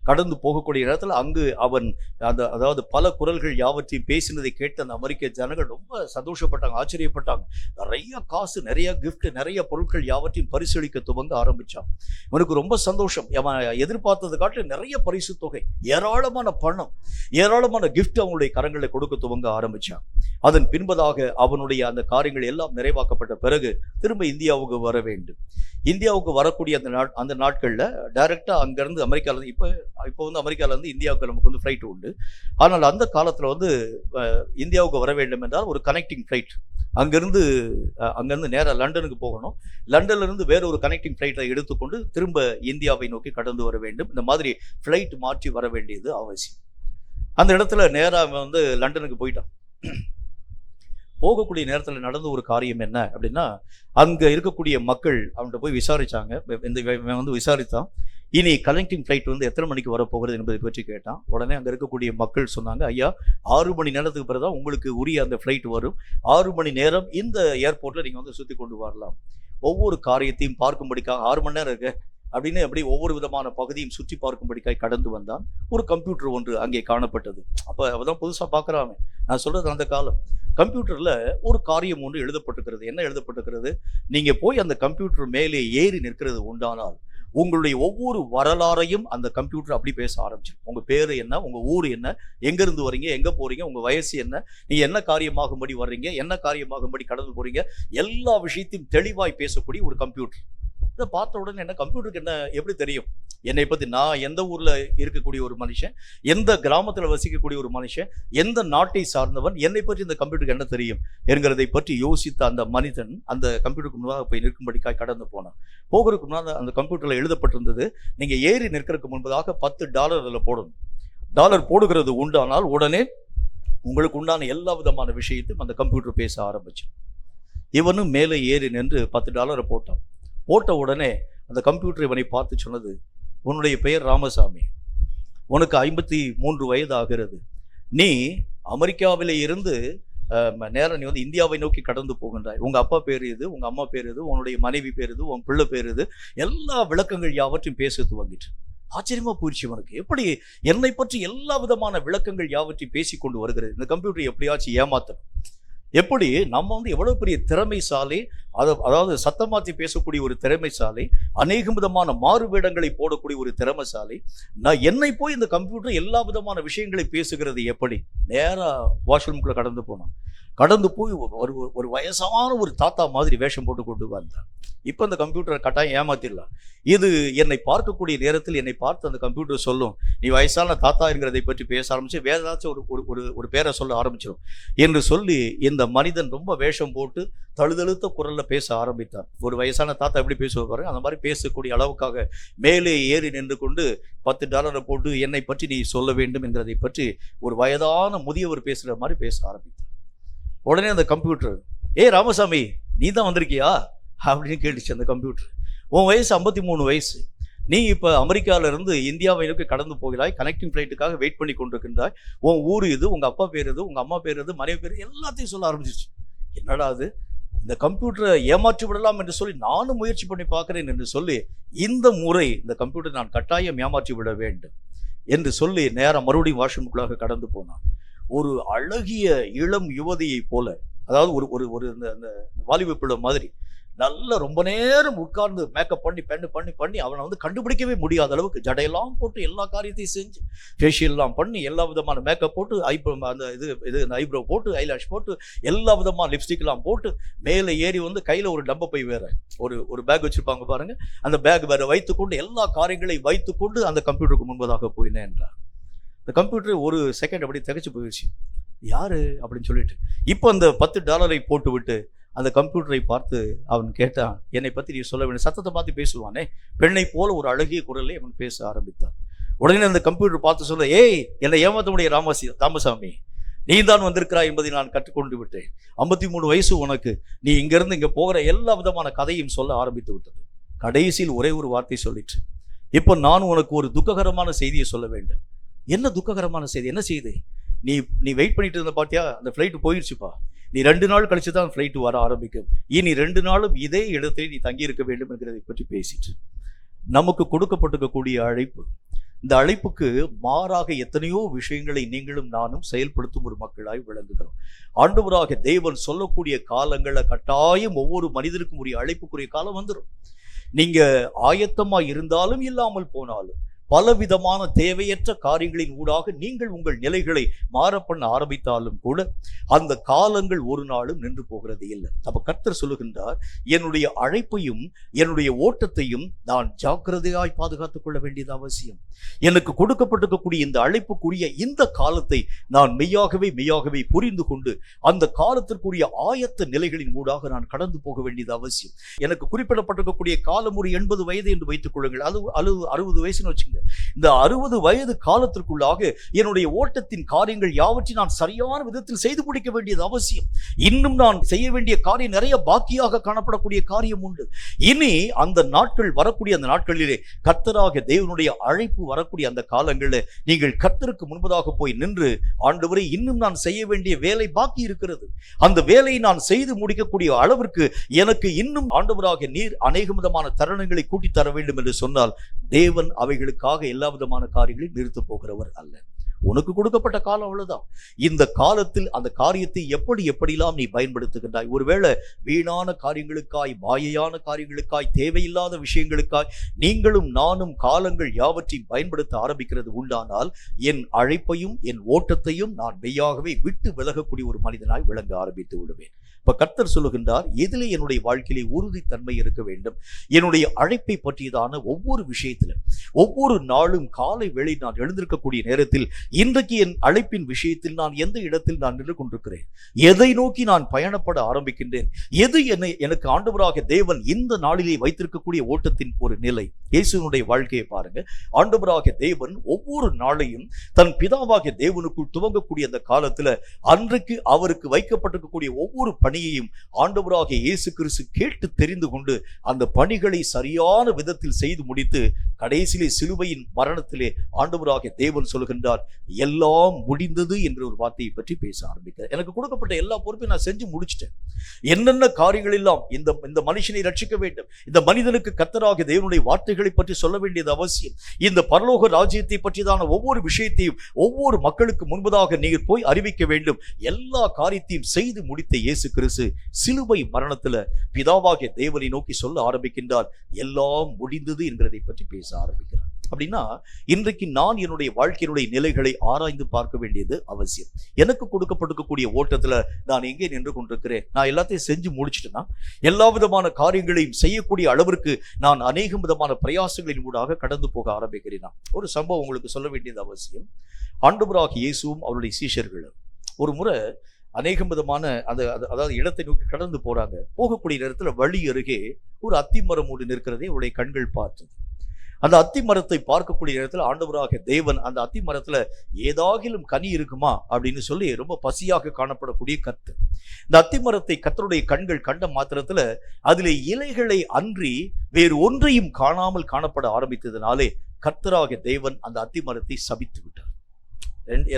கடந்து போகக்கூடிய இடத்துல அங்கு அவன் அதாவது பல குரல்கள் யாவற்றையும் பேசினதை கேட்டு அந்த அமெரிக்க ஜனங்கள் ரொம்ப சந்தோஷப்பட்டாங்க, ஆச்சரியப்பட்டாங்க. நிறைய காசு, நிறைய கிஃப்ட், நிறைய பொருட்கள் யாவற்றையும் பரிசளிக்க துவங்க ஆரம்பிச்சான். இவனுக்கு ரொம்ப சந்தோஷம். அவன் எதிர்பார்த்ததை காட்டு நிறைய பரிசு தொகை, ஏராளமான பணம், ஏராளமான கிஃப்ட் அவங்களுடைய கரங்களை கொடுக்க துவங்க ஆரம்பிச்சான். அதன் பின்பதாக அவனுடைய அந்த காரியங்கள் எல்லாம் நிறைவாக்கப்பட்ட பிறகு திரும்ப இந்தியாவுக்கு வர வேண்டும். இந்தியாவுக்கு வரக்கூடிய அந்த நாட்களில் டைரக்டா அங்கிருந்து அமெரிக்காவிலேருந்து இப்போ வந்து அமெரிக்காவிலேருந்து இந்தியாவுக்கு நமக்கு வந்து ஃப்ளைட் உண்டு. ஆனால் அந்த காலத்தில் வந்து இந்தியாவுக்கு வர வேண்டும் என்றால் ஒரு கனெக்டிங் ஃப்ளைட், அங்கேருந்து நேராக லண்டனுக்கு போகணும். லண்டன்லேருந்து வேற ஒரு கனெக்டிங் ஃப்ளைட்டை எடுத்துக்கொண்டு திரும்ப இந்தியாவை நோக்கி கடந்து வர வேண்டும். இந்த மாதிரி ஃப்ளைட் மாற்றி வர வேண்டியது அவசியம். அந்த இடத்துல நேராக வந்து லண்டனுக்கு போயிட்டான். போகக்கூடிய நேரத்தில் நடந்த ஒரு காரியம் என்ன அப்படின்னா, அங்கே இருக்கக்கூடிய மக்கள் அவன்கிட்ட போய் விசாரிச்சாங்க. வந்து விசாரித்தான், இனி கனெக்டிங் ஃப்ளைட் வந்து எத்தனை மணிக்கு வரப்போகிறது என்பதை பற்றி கேட்டான். உடனே அங்கே இருக்கக்கூடிய மக்கள் சொன்னாங்க, ஐயா 6 மணி நேரத்துக்கு பிறகு தான் உங்களுக்கு உரிய அந்த ஃப்ளைட் வரும். 6 மணி நேரம் இந்த ஏர்போர்ட்டில் நீங்கள் வந்து சுற்றி கொண்டு வரலாம். ஒவ்வொரு காரியத்தையும் பார்க்கும்படிக்காக 6 மணி நேரம் இருக்கு அப்படின்னு அப்படி ஒவ்வொரு விதமான பகுதியும் சுற்றி பார்க்கும்படிக்காய் கடந்து வந்தான். ஒரு கம்ப்யூட்டர் ஒன்று அங்கே காணப்பட்டது. அப்போ அவதான் புதுசாக பார்க்குறாங்க. நான் சொல்றது அந்த காலம். கம்ப்யூட்டரில் ஒரு காரியம் ஒன்று எழுதப்பட்டிருக்கிறது. என்ன எழுதப்பட்டிருக்கிறது? நீங்கள் போய் அந்த கம்ப்யூட்டர் மேலே ஏறி நிற்கிறது உண்டானால் உங்களுடைய ஒவ்வொரு வரலாறையும் அந்த கம்ப்யூட்டர் அப்படி பேச ஆரம்பிச்சிடும். உங்கள் பேர் என்ன, உங்கள் ஊர் என்ன, எங்கேருந்து வரீங்க, எங்கே போகிறீங்க, உங்கள் வயசு என்ன, நீங்கள் என்ன காரியமாகும்படி வர்றீங்க, என்ன காரியமாகும்படி கடந்து போகிறீங்க, எல்லா விஷயத்தையும் தெளிவாய் பேசக்கூடிய ஒரு கம்ப்யூட்டர். இதை பார்த்த உடனே என்ன, கம்ப்யூட்டருக்கு என்ன எப்படி தெரியும் என்னை பற்றி? நான் எந்த ஊரில் இருக்கக்கூடிய ஒரு மனுஷன், எந்த கிராமத்தில் வசிக்கக்கூடிய ஒரு மனுஷன், எந்த நாட்டை சார்ந்தவன், என்னை பற்றி இந்த கம்ப்யூட்டருக்கு என்ன தெரியும் என்கிறதை பற்றி யோசித்த அந்த மனிதன் அந்த கம்ப்யூட்டருக்கு முன்பாக போய் நிற்கும்படிக்காய் கடந்து போனான். போகிறதுக்கு முன்னால் அந்த கம்ப்யூட்டரில் எழுதப்பட்டிருந்தது, நீங்கள் ஏறி நிற்கிறதுக்கு முன்பதாக $10 அதில் போடணும். டாலர் போடுகிறது உண்டானால் உடனே உங்களுக்கு உண்டான எல்லா விதமான விஷயத்தையும் அந்த கம்ப்யூட்டர் பேச ஆரம்பிச்சு. இவனும் மேலே ஏறி நின்று $10 போட்டான். போட்ட உடனே அந்த கம்ப்யூட்டர் இவனை பார்த்து சொன்னது, உன்னுடைய பெயர் ராமசாமி, உனக்கு 53 வயது ஆகிறது, நீ அமெரிக்காவிலே இருந்து நேரம் நீ வந்து இந்தியாவை நோக்கி கடந்து போகின்றாய், உங்க அப்பா பேர் இது, உங்க அம்மா பேர் இது, உன்னுடைய மனைவி பேர் இது, உன் பிள்ளை பேர் இது, எல்லா விளக்கங்கள் யாவற்றையும் பேச துவங்கிட்டு. ஆச்சரியமா போயிடுச்சு இவனுக்கு. எப்படி என்னை பற்றி எல்லா விதமான விளக்கங்கள் யாவற்றையும் பேசிக்கொண்டு வருகிறது? இந்த கம்ப்யூட்டர் எப்படியாச்சும் ஏமாத்தணும். எப்படி நம்ம வந்து எவ்வளவு பெரிய திறமைசாலி, அதாவது சத்தமாத்தி பேசக்கூடிய ஒரு திறமைசாலி, அநேக விதமான மாறுவேடங்களை போடக்கூடிய ஒரு திறமைசாலி, நான் என்னை போய் இந்த கம்ப்யூட்டர் எல்லா விதமான விஷயங்களை பேசுகிறது எப்படி? நேரா வாஷ்ரூம்குள்ள கடந்து போனான். கடந்து போய் ஒரு வயசான ஒரு தாத்தா மாதிரி வேஷம் போட்டு கொண்டு வந்தான். இப்போ அந்த கம்ப்யூட்டரை கட்டாயம் ஏமாத்திடலாம். இது என்னை பார்க்கக்கூடிய நேரத்தில் என்னை பார்த்து அந்த கம்ப்யூட்டர் சொல்லும், நீ வயசான தாத்தா என்கிறதை பற்றி பேச ஆரம்பிச்சு வேற ஏதாச்சும் ஒரு பேரை சொல்ல ஆரம்பிச்சிடும் என்று சொல்லி இந்த மனிதன் ரொம்ப வேஷம் போட்டு தழுதழுத்த குரல்ல பேச ஆரம்பித்தார். ஒரு வயசான தாத்தா எப்படி பேசுவாரு அந்த மாதிரி பேசக்கூடிய அளவுக்காக மேலே ஏறி நின்று கொண்டு $10 போட்டு என்னை பற்றி நீ சொல்ல வேண்டும் என்கிறதை பற்றி ஒரு வயதான முதியவர் பேசுகிற மாதிரி பேச ஆரம்பித்தார். உடனே அந்த கம்ப்யூட்டர், ராமசாமி நீ தான் வந்திருக்கியா அப்படின்னு கேட்டுச்சு அந்த கம்ப்யூட்டர். உன் வயசு 53 வயசு, நீ இப்போ அமெரிக்காவிலிருந்து இந்தியாவை நோக்கி கடந்து போகிறாய், கனெக்டிங் ஃப்ளைட்டுக்காக வெயிட் பண்ணி கொண்டிருக்கின்றாய், உன் ஊர் இது, உங்கள் அப்பா பேர் இது, உங்கள் அம்மா பேர் இது, மனைவி பேர், எல்லாத்தையும் சொல்ல ஆரம்பிச்சிச்சு. என்னடா அது, இந்த கம்ப்யூட்டரை ஏமாற்றி விடலாம் என்று சொல்லி நானும் முயற்சி பண்ணி பார்க்குறேன் என்று சொல்லி, இந்த முறை இந்த கம்ப்யூட்டர் நான் கட்டாயம் ஏமாற்றி விட வேண்டும் என்று சொல்லி நேரம் மறுபடியும் வாஷ்ரூமுக்குள்ளாக கடந்து போனான். ஒரு அழகிய இளம் யுவதியை போல, அதாவது ஒரு அந்த வாலிப பிள்ளை மாதிரி நல்ல ரொம்ப நேரம் உட்கார்ந்து மேக்கப் பண்ணி அவனை வந்து கண்டுபிடிக்கவே முடியாத அளவுக்கு ஜடையெல்லாம் போட்டு எல்லா காரியத்தையும் செஞ்சு ஃபேஷியல்லாம் பண்ணி எல்லா விதமான மேக்கப் போட்டு அந்த ஐப்ரோ போட்டு ஐலாஷ் போட்டு எல்லா விதமான லிப்ஸ்டிக்லாம் போட்டு மேலே ஏறி வந்து கையில் ஒரு டப்பை பை வேற ஒரு பேக் வச்சிருப்பாங்க பாருங்க, அந்த பேக் வேற வைத்துக்கொண்டு எல்லா காரியங்களையும் வைத்துக்கொண்டு அந்த கம்ப்யூட்டருக்கு முன்பதாக போயினேன் என்றார். இந்த கம்ப்யூட்டர் ஒரு செகண்ட் அப்படி திகைச்சு போயிடுச்சு. யாரு அப்படின்னு சொல்லிட்டு இப்போ அந்த $10 போட்டு விட்டு அந்த கம்ப்யூட்டரை பார்த்து அவன் கேட்டான், என்னை பற்றி நீ சொல்ல வேண்டும். சத்தத்தை பார்த்து பேசுவானே, பெண்ணை போல ஒரு அழகிய குரலை அவன் பேச ஆரம்பித்தான். உடனே அந்த கம்ப்யூட்டர் பார்த்து சொல்ல, ஏய் என்னை ஏமாத்த முடிய ராமசாமி, நீ தான் வந்திருக்கிறாய் என்பதை நான் கற்றுக்கொண்டு விட்டேன். 53 வயசு உனக்கு, நீ இங்கிருந்து இங்கே போகிற எல்லா விதமான கதையும் சொல்ல ஆரம்பித்து விட்டது. கடைசியில் ஒரே ஒரு வார்த்தை சொல்லிட்டு, இப்போ நான் உனக்கு ஒரு துக்ககரமான செய்தியை சொல்ல வேண்டும். என்ன துக்ககரமான செய்தி? என்ன செய்தி? நீ வெயிட் பண்ணிட்டு இருந்த பாத்தியா, அந்த ஃப்ளைட்டு போயிடுச்சுப்பா. நீ 2 நாள் கழிச்சு தான் ஃப்ளைட்டு வர ஆரம்பிக்கும். இனி 2 நாளும் இதே இடத்துல நீ தங்கி இருக்க வேண்டும் என்கிறதை பற்றி பேசிட்டு, நமக்கு கொடுக்கப்பட்டிருக்கக்கூடிய அழைப்பு, இந்த அழைப்புக்கு மாறாக எத்தனையோ விஷயங்களை நீங்களும் நானும் செயல்படுத்தும் ஒரு மக்களாய் விளங்குகிறோம். ஆண்டவராக தேவன் சொல்லக்கூடிய காலங்களை கட்டாயம் ஒவ்வொரு மனிதனுக்கும் உரிய அழைப்புக்குரிய காலம் வந்துடும். நீங்க ஆயத்தமா இருந்தாலும் இல்லாமல் போனாலும் பலவிதமான தேவையற்ற காரியங்களின் ஊடாக நீங்கள் உங்கள் நிலைகளை மாற பண்ண ஆரம்பித்தாலும் கூட அந்த காலங்கள் ஒரு நாளும் நின்று போகிறது இல்லை. அப்ப கர்த்தர் சொல்லுகின்றார், என்னுடைய அழைப்பையும் என்னுடைய ஓட்டத்தையும் நான் ஜாக்கிரதையாய் பாதுகாத்துக் கொள்ள வேண்டியது அவசியம். எனக்கு கொடுக்கப்பட்டிருக்கக்கூடிய இந்த அழைப்புக்குரிய இந்த காலத்தை நான் மெய்யாகவே புரிந்து கொண்டு அந்த காலத்திற்குரிய ஆயத்த நிலைகளின் ஊடாக நான் கடந்து போக வேண்டியது அவசியம். எனக்கு குறிப்பிடப்பட்டிருக்கக்கூடிய காலம் ஒரு 80 வயது என்று வைத்துக் கொள்ளுங்கள், அது 60 வயசுன்னு வச்சுங்க. இந்த 60 வயது காலத்திற்குள்ளாக என்னுடைய ஓட்டத்தின் காரியங்கள் யாவற்றையும் நான் சரியான விதத்தில் செய்து முடிக்க வேண்டியது அவசியம். இன்னும் நான் செய்ய வேண்டிய காரியம் நிறைய பாக்கியாக காணப்படக்கூடிய காரியம் உண்டு. இனி அந்த நாட்கள் வரக்கூடிய அந்த நாட்களிலே கர்த்தராக தேவனுடைய அழைப்பு வரக்கூடிய அந்த காலங்களில் நீங்கள் கர்த்தருக்கு முன்பதாக போய் நின்று, ஆண்டவரே இன்னும் நான் செய்ய வேண்டிய வேலை பாக்கி இருக்கிறது, அந்த வேலையை நான் செய்து முடிக்கக்கூடிய அளவிற்கு எனக்கு இன்னும் ஆண்டவராக நீர் அநேக விதமான தருணங்களை கூட்டி தர வேண்டும் என்று சொன்னால் தேவன் அவைகளுக்காக எல்லா விதமான காரியங்களையும் நிறுத்த போகிறவர் அல்ல. உனக்கு கொடுக்கப்பட்ட காலம் அவ்வளவுதான். இந்த காலத்தில் அந்த காரியத்தை எப்படியெல்லாம் நீ பயன்படுத்துகின்றாய்? ஒருவேளை வீணான காரியங்களுக்காய், மாயையான காரியங்களுக்காய், தேவையில்லாத விஷயங்களுக்காய் நீங்களும் நானும் காலங்கள் யாவற்றையும் பயன்படுத்த ஆரம்பிக்கிறது உண்டானால் என் அழைப்பையும் என் ஓட்டத்தையும் நான் மெய்யாகவே விட்டு விலகக்கூடிய ஒரு மனிதனாய் விளங்க ஆரம்பித்து விடுவேன். இப்ப கர்த்தர் சொல்லுகின்றார், எதிலே என்னுடைய வாழ்க்கையிலே உறுதித்தன்மை இருக்க வேண்டும்? என்னுடைய அழைப்பை பற்றியதான ஒவ்வொரு விஷயத்திலும் ஒவ்வொரு நாளும் காலை வேளை நான் எழுந்திருக்கக்கூடிய நேரத்தில் இன்றைக்கு என் அழைப்பின் விஷயத்தில் நான் எந்த இடத்தில் நான் நின்று கொண்டிருக்கிறேன், எதை நோக்கி நான் பயணப்பட ஆரம்பிக்கின்றேன், எது எனக்கு ஆண்டவராக தேவன் இந்த நாளிலே வைத்திருக்கக்கூடிய ஓட்டத்தின் ஒரு நிலை. இயேசுவினுடைய வாழ்க்கையை பாருங்க. ஆண்டவராக தேவன் ஒவ்வொரு நாளையும் தன் பிதாவாகிய தேவனுக்குள் துவங்கக்கூடிய அந்த காலத்துல அன்றைக்கு அவருக்கு வைக்கப்பட்டிருக்கக்கூடிய ஒவ்வொரு பணியையும் ஆண்டவராகிய இயேசு கிறிஸ்து கேட்டு தெரிந்து கொண்டு அந்த பணிகளை சரியான விதத்தில் செய்து முடித்து கடைசியிலே சிலுவையின் மரணத்திலே ஆண்டவராகிய தேவன் சொல்கின்றார், எல்லாம் முடிந்தது என்ற ஒரு வார்த்தையை பற்றி பேச ஆரம்பிக்கிறார். எனக்கு கொடுக்கப்பட்ட எல்லா பொறுப்பையும் நான் செஞ்சு முடிச்சிட்டேன். என்னென்ன காரியங்கள் எல்லாம் இந்த மனுஷனை ரட்சிக்க வேண்டும், இந்த மனிதனுக்கு கர்த்தராகிய தேவனுடைய வார்த்தைகளை பற்றி சொல்ல வேண்டியது அவசியம், இந்த பரலோக ராஜ்யத்தை பற்றிதான ஒவ்வொரு விஷயத்தையும் ஒவ்வொரு மக்களுக்கு முன்பதாக நீங்கள் போய் அறிவிக்க வேண்டும். எல்லா காரியத்தையும் செய்து முடித்த இயேசு கிறிஸ்து சிலுவை மரணத்துல பிதாவாகிய தேவனை நோக்கி சொல்ல ஆரம்பிக்கின்றார், எல்லாம் முடிந்தது என்கிறதை பற்றி பேச ஆரம்பிக்கிறார். அப்படின்னா இன்றைக்கு நான் என்னுடைய வாழ்க்கையினுடைய நிலைகளை ஆராய்ந்து பார்க்க வேண்டியது அவசியம். எனக்கு கொடுக்கப்பட்டிருக்கக்கூடிய ஓட்டத்துல நான் எங்கே நின்று கொண்டிருக்கிறேன்? நான் எல்லாத்தையும் செஞ்சு முடிச்சுட்டேன்னா, எல்லா விதமான காரியங்களையும் செய்யக்கூடிய அளவிற்கு நான் அநேக விதமான பிரயாசங்களின் ஊடாக கடந்து போக ஆரம்பிக்கிறேன். ஒரு சம்பவம் உங்களுக்கு சொல்ல வேண்டியது அவசியம். ஆண்டவராகிய இயேசுவும் அவருடைய சீஷர்களும் ஒரு முறை அநேக விதமான அதாவது இடத்தை நோக்கி கடந்து போறாங்க. போகக்கூடிய நேரத்தில் வழி அருகே ஒரு அத்திமரம் ஒன்று நிற்கிறதை அவருடைய கண்கள் பார்த்தது. அந்த அத்தி மரத்தை பார்க்கக்கூடிய நேரத்தில் ஆண்டவராகிய தேவன் அந்த அத்தி மரத்துல ஏதாகிலும் கனி இருக்குமா அப்படின்னு சொல்லி ரொம்ப பசியாக காணப்படக்கூடிய கர்த்தர். இந்த அத்தி மரத்தை கர்த்தருடைய கண்கள் கண்ட மாத்திரத்துல அதிலே இலைகளை அன்றி வேறு ஒன்றையும் காணாமல் காணப்பட ஆரம்பித்ததுனாலே கர்த்தராகிய தேவன் அந்த அத்தி மரத்தை சபித்து விட்டார்.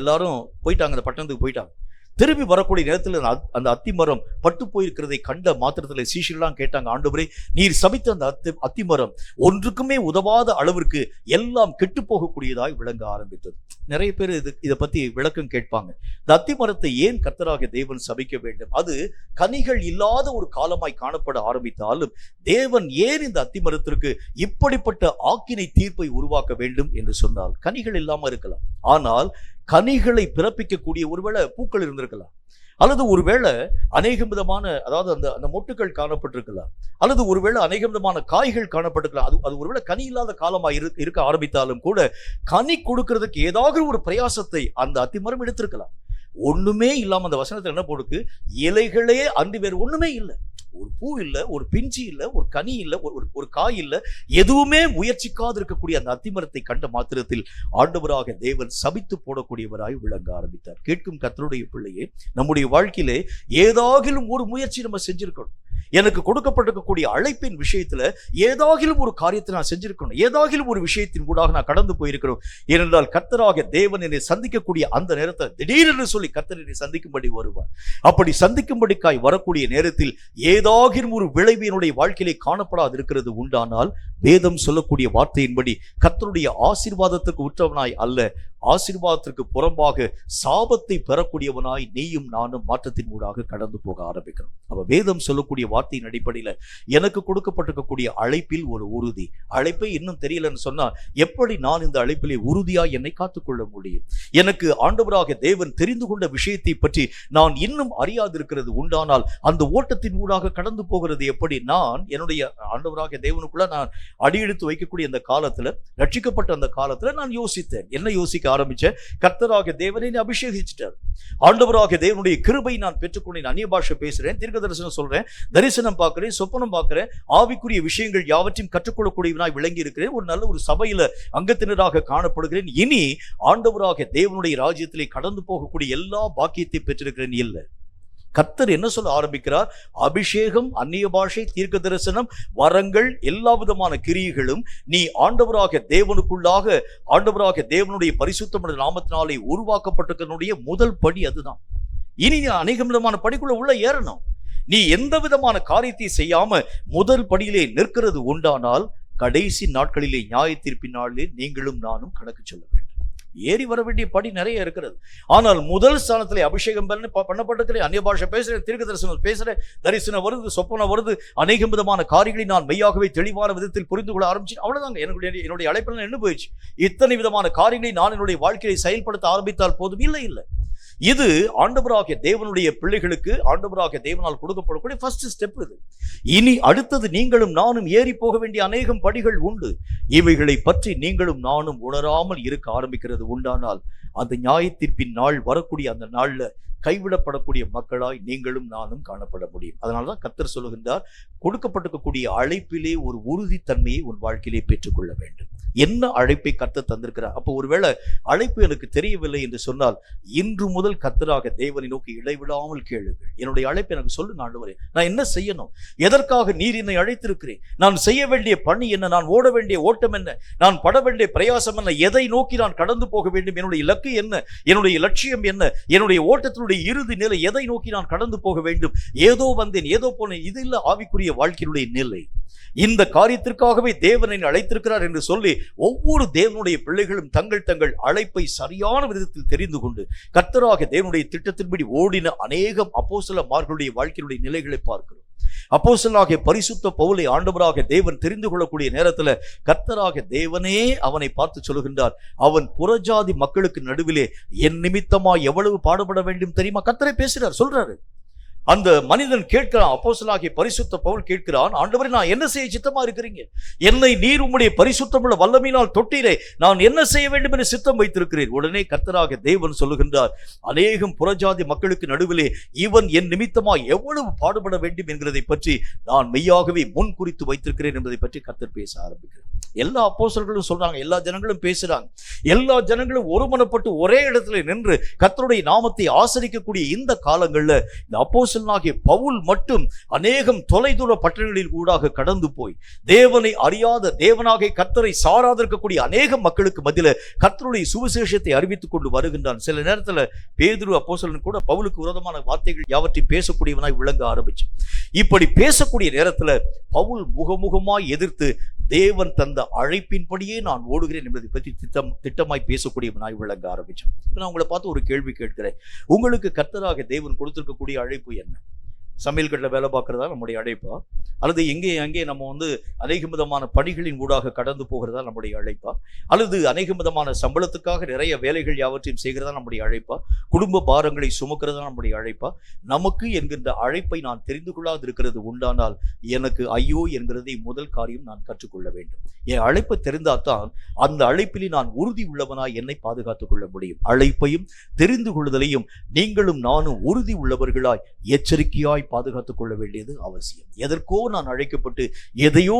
எல்லாரும் போயிட்டாங்க, அந்த பட்டணத்துக்கு போயிட்டாங்க. திரும்பி வரக்கூடிய நேரத்தில் அந்த அத்திமரம் பட்டு போயிருக்கிறதை கண்ட மாத்திரத்தில் சீஷர்கள்லாம் கேட்டாங்க, ஆண்டவரே நீர் சபித்த அந்த அத்திமரம் ஒன்றுக்குமே உதவாத அளவிற்கு எல்லாம் கெட்டு போகக்கூடியதாய் விளங்க ஆரம்பித்தது. நிறைய பேர் இதை பத்தி விளக்கம் கேட்பாங்க. இந்த அத்திமரத்தை ஏன் கர்த்தராகிய தேவன் சபிக்க வேண்டும்? அது கனிகள் இல்லாத ஒரு காலமாய் காணப்பட ஆரம்பித்தாலும் தேவன் ஏன் இந்த அத்திமரத்திற்கு இப்படிப்பட்ட ஆக்கினை தீர்ப்பை உருவாக்க வேண்டும் என்று சொன்னால், கனிகள் இல்லாம இருக்கலாம், ஆனால் கனிகளை பிறப்பிக்கக்கூடிய ஒருவேளை பூக்கள் இருந்திருக்கலாம், அல்லது ஒருவேளை அநேக விதமான அதாவது அந்த மொட்டுகள் காணப்பட்டிருக்கலாம், அல்லது ஒருவேளை அநேக விதமான காய்கள் காணப்பட்டிருக்கலாம். அது ஒருவேளை கனி இல்லாத காலமாக இருக்க ஆரம்பித்தாலும் கூட கனி கொடுக்கிறதுக்கு ஏதாவது ஒரு பிரயாசத்தை அந்த அத்திமரம் எடுத்திருக்கலாம். ஒண்ணுமே இல்லாம அந்த வசனத்துல என்ன போடுக்கு, இலைகளே அன்றி வேறு ஒண்ணுமே இல்லை. ஒரு பூ இல்ல, ஒரு பிஞ்சு இல்ல, ஒரு கனி இல்ல, ஒரு காய் இல்ல, எதுவுமே முயற்சிக்காது இருக்கக்கூடிய அந்த அத்திமரத்தை கண்ட மாத்திரத்தில் ஆண்டவராக தேவன் சபித்து போடக்கூடியவராய் விளங்க ஆரம்பித்தார். கேட்கும் கர்த்தருடைய பிள்ளையே, நம்முடைய வாழ்க்கையிலே ஏதாகிலும் ஒரு முயற்சி நம்ம செஞ்சிருக்கணும். எனக்கு கொடுக்கப்பட்டிருக்கக்கூடிய அழைப்பின் விஷயத்துல ஏதாகிலும் ஒரு காரியத்தை நான் செஞ்சிருக்கணும், ஏதாகிலும் ஒரு விஷயத்தின் கூடாக நான் கடந்து போயிருக்கணும். ஏனென்றால் கர்த்தராக தேவன் என்னை சந்திக்கக்கூடிய அந்த நேரத்தை திடீரென்று சொல்லி கர்த்தர் என்னை சந்திக்கும்படி வருவார். அப்படி சந்திக்கும்படிக்காய் வரக்கூடிய நேரத்தில் ஏதாகிலும் ஒரு விளைவு என்னுடைய வாழ்க்கையிலே காணப்படாது இருக்கிறது உண்டானால், வேதம் சொல்லக்கூடிய வார்த்தையின்படி கர்த்தருடைய ஆசீர்வாதத்துக்கு உற்றவனாய் அல்ல, ஆசீர்வாதத்திற்கு புறம்பாக சாபத்தை பெறக்கூடியவனாய் நீயும் நானும் மாற்றத்தின் ஊடாக கடந்து போக ஆரம்பிக்கிறோம். அவ வேதம் சொல்லக்கூடிய வார்த்தையின் அடிப்படையில எனக்கு கொடுக்கப்பட்டிருக்கக்கூடிய அழைப்பில் ஒரு உறுதி. அழைப்பை இன்னும் தெரியலன்னு சொன்னா எப்படி நான் இந்த அழைப்பிலே உறுதியாய் என்னை காத்துக்கொள்ள முடியும்? எனக்கு ஆண்டவராக தேவன் தெரிந்து கொண்ட விஷயத்தை பற்றி நான் இன்னும் அறியாதிருக்கிறது உண்டானால் அந்த ஓட்டத்தின் ஊடாக கடந்து போகிறது எப்படி? நான் என்னுடைய ஆண்டவராக தேவனுக்குள்ள நான் அடியெடுத்து வைக்கக்கூடிய அந்த காலத்துல, ரட்சிக்கப்பட்ட அந்த காலத்துல நான் யோசித்தேன். என்ன யோசிக்க ஆரம்பிச்சேன்? கர்த்தராக தேவனை அபிஷேகிச்சிட்டார். ஆண்டவராக தேவனுடைய கிருபை நான் பெற்றுக்கொண்டேன். அந்நிய பாஷை பேசுறேன், தீர்க்க தரிசனம் சொல்றேன், தரிசனம் பார்க்கிறேன், சொப்பனம் பார்க்கிறேன், ஆவிக்குரிய விஷயங்கள் யாவற்றையும் கற்றுக்கொள்ளக்கூடியவனாய் விளங்கி இருக்கிறேன். ஒரு நல்ல ஒரு சபையில அங்கத்தினராக காணப்படுகிறேன். இனி ஆண்டவராக தேவனுடைய ராஜ்யத்திலே கடந்து போகக்கூடிய எல்லா பாக்கியத்தை பெற்றிருக்கிறேன். இல்லை, கர்த்தர் என்ன சொல்ல ஆரம்பிக்கிறார்? அபிஷேகம், அந்நிய பாஷை, தீர்க்க தரிசனம், வரங்கள், எல்லா விதமான கிரியைகளும் நீ ஆண்டவராக தேவனுக்குள்ளாக, ஆண்டவராக தேவனுடைய பரிசுத்தமான நாமத்தினாலே உருவாக்கப்பட்டிருக்கனுடைய முதல் படி அதுதான். இனி நீ அநேக விதமான படிக்குள்ள உள்ள ஏறணும். நீ எந்த விதமான காரியத்தை செய்யாம முதல் படியிலே நிற்கிறது உண்டானால், கடைசி நாட்களிலே நியாய தீர்ப்பின் நாளிலே நீங்களும் நானும் கணக்கு சொல்ல வேண்டும். ஏறி வர வேண்டிய படி நிறைய இருக்கிறது. ஆனால் முதல் ஸ்தானத்திலே அபிஷேகம் பண்ணப்பட்டிருக்கிறேன், அந்நிய பாஷை பேசுறேன், தீர்க்க தரிசனம் பேசுறேன், தரிசனம் வருது, சொப்பனம் வருது, அநேக விதமான காரியங்களை நான் மெய்யாகவே தெளிவான விதத்தில் புரிந்து கொள்ள ஆரம்பிச்சு. அவ்வளவுதாங்க, என்னுடைய அழைப்பில் என்ன போயிடுச்சு? இத்தனை விதமான காரியங்களை நான் என்னுடைய வாழ்க்கையை செயல்படுத்த ஆரம்பித்தால் போதும். இல்லை இல்லை, இது ஆண்டவராகிய தேவனுடைய பிள்ளைகளுக்கு ஆண்டவராகிய தேவனால் கொடுக்கப்படக்கூடிய ஃபர்ஸ்ட் ஸ்டெப் இது. இனி அடுத்தது நீங்களும் நானும் ஏறி போக வேண்டிய அநேகம் படிகள் உண்டு. இவைகளை பற்றி நீங்களும் நானும் உணராமல் இருக்க ஆரம்பிக்கிறது உண்டானால், அந்த நியாயத்தீர்ப்பின் நாள் வரக்கூடிய அந்த நாள்ல கைவிடப்படக்கூடிய மக்களாய் நீங்களும் நானும் காணப்பட முடியும். அதனால்தான் கர்த்தர் சொல்லுகின்றார், கொடுக்கப்பட்டிருக்கக்கூடிய அழைப்பிலே ஒரு உறுதித்தன்மையை உன் வாழ்க்கையிலே பெற்றுக்கொள்ள வேண்டும். என்ன அழைப்பை கர்த்தர் தந்திருக்கிறார்? அப்போ ஒருவேளை அழைப்பு எனக்கு தெரியவில்லை என்று சொன்னால், இன்று முதல் கர்த்தராக தேவனை நோக்கி இடைவிடாமல் கேளுங்கள். என்னுடைய அழைப்பை எனக்கு சொல்லுங்க ஆண்டவரே, நான் என்ன செய்யணும்? எதற்காக நீர் என்னை அழைத்திருக்கிறேன்? நான் செய்ய வேண்டிய பணி என்ன? நான் ஓட வேண்டிய ஓட்டம் என்ன? நான் பட வேண்டிய பிரயாசம் என்ன? எதை நோக்கி நான் கடந்து போக வேண்டும்? என்னுடைய இலக்கு என்ன? என்னுடைய லட்சியம் என்ன? என்னுடைய ஓட்டத்தினுடைய இறுதி நிலை எதை நோக்கி நான் கடந்து போக வேண்டும்? ஏதோ வந்தேன், ஏதோ போனேன், இது இல்ல ஆவிக்குரிய வாழ்க்கையினுடைய நிலை. இந்த காரியத்திற்காகவே தேவனை அழைத்திருக்கிறார் என்று சொல்லி ஒவ்வொரு தேவனுடைய பிள்ளைகளும் தங்கள் தங்கள் அழைப்பை சரியான விதத்தில் தெரிந்து கொண்டு கர்த்தராக தேவனுடைய திட்டத்தின்படி ஓடின அநேகம் அப்போஸ்தலர்களுடைய வாழ்க்கையினுடைய நிலைகளை பார்க்கிறோம். அப்போஸ்தலனாகிய பரிசுத்த பவுலை ஆண்டவராக தேவன் தெரிந்து கொள்ளக்கூடிய நேரத்தில் கர்த்தராக தேவனே அவனை பார்த்து சொல்லுகின்றார், அவன் புறஜாதி மக்களுக்கு நடுவிலே என் நிமித்தமா எவ்வளவு பாடுபட வேண்டும் தெரியுமா? கர்த்தரே பேசுறார், சொல்றாரு. அந்த மனிதன் கேட்கிறான், அப்போஸ்தலனாகிய பரிசுத்த பவுல் கேட்கிறான், ஆண்டவரே நான் என்ன செய்ய சித்தமா இருக்கிறீங்க? என்னை நீர் உம்முடைய பரிசுத்தமுள்ள வல்லமையினால் தொட்டீரே, நான் என்ன செய்ய வேண்டும் என்று சித்தம் வைத்திருக்கிறேன். உடனே கர்த்தராக தேவன் சொல்லுகின்றார், அநேகம் புறஜாதி மக்களுக்கு நடுவிலே இவன் என் நிமித்தமா எவ்வளவு பாடுபட வேண்டும் என்கிறதை பற்றி நான் மெய்யாகவே முன் குறித்து வைத்திருக்கிறேன் என்பதை பற்றி கர்த்தர் பேச ஆரம்பிக்கிறார். எல்லா அப்போஸ்தலர்களும் சொல்றாங்க, எல்லா ஜனங்களும் பேசுறாங்க, எல்லா ஜனங்களும் ஒருமனப்பட்டு ஒரே இடத்துல நின்று கர்த்தருடைய நாமத்தை ஆசரிக்கக்கூடிய இந்த காலங்கள்ல இந்த அப்போஸ்தலனாகிய பவுல் மட்டும் அநேகம் தொலைதூர பட்டணங்களில் ஊடாக கடந்து போய் தேவனை அறியாத, தேவனாகிய கர்த்தரை சாராத இருக்கக்கூடிய அநேக மக்களுக்கு மத்தியில கர்த்தருடைய சுவிசேஷத்தை அறிவித்துக் கொண்டு வருகின்றான். சில நேரத்துல பேதுரு அப்போஸ்தலன் கூட பவுலுக்கு விரோதமான வார்த்தைகள் யாவற்றையும் பேசக்கூடியவனாய் விளங்க ஆரம்பிச்சு. இப்படி பேசக்கூடிய நேரத்துல பவுல் முகமுகமாய் எதிர்த்து தேவன் தந்த அழைப்பின்படியே நான் ஓடுகிறேன் என்பதை பற்றி திட்டமாய் பேசக்கூடியவனாய் விளங்க ஆரம்பிச்சேன். நான் உங்களை பார்த்து ஒரு கேள்வி கேட்கிறேன், உங்களுக்கு கர்த்தராக தேவன் கொடுத்திருக்கக்கூடிய அழைப்பு என்ன? சமையல் கட்டில் வேலை பார்க்கறதா நம்முடைய அழைப்பா, அல்லது எங்கே அங்கே நம்ம அநேக விதமான பணிகளின் ஊடாக கடந்து போகிறதா நம்முடைய அழைப்பா, அல்லது அநேக விதமான சம்பளத்துக்காக நிறைய வேலைகள் யாவற்றையும் செய்கிறதா நம்முடைய அழைப்பா, குடும்ப பாரங்களை சுமக்கிறதா நம்முடைய அழைப்பா? நமக்கு என்கின்ற அழைப்பை நான் தெரிந்து கொள்ளாது இருக்கிறது உண்டானால் எனக்கு ஐயோ என்கிறதை முதல் காரியம் நான் கற்றுக்கொள்ள வேண்டும். என் அழைப்பை தெரிந்தால்தான் அந்த அழைப்பிலே நான் உறுதி உள்ளவனாய் என்னை பாதுகாத்துக் கொள்ள முடியும். அழைப்பையும் தெரிந்து கொள்ளுதலையும் நீங்களும் நானும் உறுதி உள்ளவர்களாய் எச்சரிக்கையாய் பாதுகாத்துக் கொள்ள வேண்டியது அவசியம். எதற்கோ நான் அழைக்கப்பட்டு எதையோ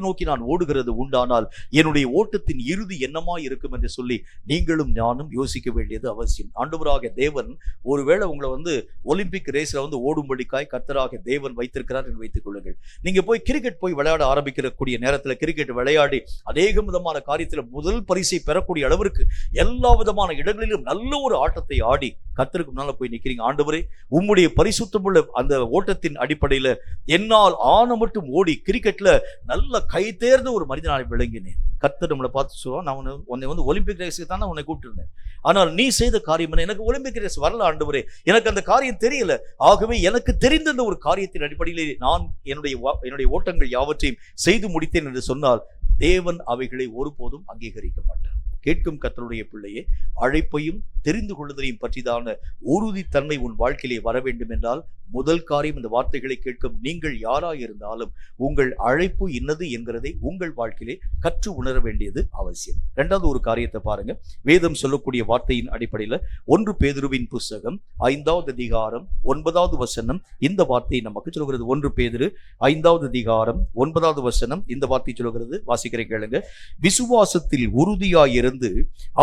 நோக்கி நான் ஓடுகிறது உண்டானால் என்னுடைய ஓட்டத்தின் இறுதி என்னமாய் இருக்கும் என்று சொல்லி நீங்களும் நானும் யோசிக்க வேண்டியது அவசியம். ஆண்டவராக தேவன் ஒருவேளை உங்களை ஒலிம்பிக் ரேஸ்ல ஓடும்படிக்காய் கர்த்தராக தேவன் வைத்திருக்கிறார் என்று வைத்துக் கொள்ளுங்கள். நீங்க போய் கிரிக்கெட் விளையாட ஆரம்பிக்கக்கூடிய நேரத்தில் கிரிக்கெட் விளையாடி அநேக விதமான காரியத்தில் முதல் பரிசை பெறக்கூடிய அளவிற்கு எல்லா விதமான இடங்களிலும் நல்ல ஒரு ஆட்டத்தை ஆடி கர்த்தருக்கு முன்னால போய் நிக்கிறீங்க. ஆண்டவரே, உம்முடைய பரிசுத்தமுள்ள அந்த ஓட்டத்தின் அடிப்படையில என்னால் ஆன மட்டும் ஓடி கிரிக்கெட்ல நல்ல கை தேர்ந்த ஒரு மனிதனாய் விளங்கினேன். கர்த்தர் நம்மளை பார்த்து சொல்லுவான், நான் உன்னை ஒலிம்பிக் ரேஸுக்கு தான் உன்னை கூப்பிட்டுருந்தேன், ஆனால் நீ செய்த காரியம் என்ன? எனக்கு ஒலிம்பிக் ரேஸ் வரல ஆண்டவரே, எனக்கு அந்த காரியம் தெரியல. ஆகவே எனக்கு தெரிந்த அந்த ஒரு காரியத்தின் அடிப்படையிலே நான் என்னுடைய ஓட்டங்கள் யாவற்றையும் செய்து முடித்தேன் என்று சொன்னால் தேவன் அவைகளை ஒருபோதும் அங்கீகரிக்க மாட்டார். கேட்கும் கர்த்தருடைய பிள்ளையே, அழைப்பையும் தெரிந்து கொள்ளுதலையும் பற்றிதான உறுதித்தன்மை உன் வாழ்க்கையிலே வர வேண்டும் என்றால் முதல் காரியம், இந்த வார்த்தைகளை கேட்கும் நீங்கள் யாராய் இருந்தாலும் உங்கள் அழைப்பு என்னது என்கிறதை உங்கள் வாழ்க்கையிலே கற்று உணர வேண்டியது அவசியம். இரண்டாவது ஒரு காரியத்தை பாருங்க. வேதம் சொல்லக்கூடிய வார்த்தையின் அடிப்படையில் 1 பேதுருவின் புஸ்தகம் 5வது அதிகாரம் 9வது வசனம் இந்த வார்த்தையை நமக்கு சொல்கிறது. 1 பேதுரு 5வது அதிகாரம் 9வது வசனம் இந்த வார்த்தை சொல்கிறது. வாசிக்கிறேன் கேளுங்க. விசுவாசத்தில் உறுதியாயிருந்து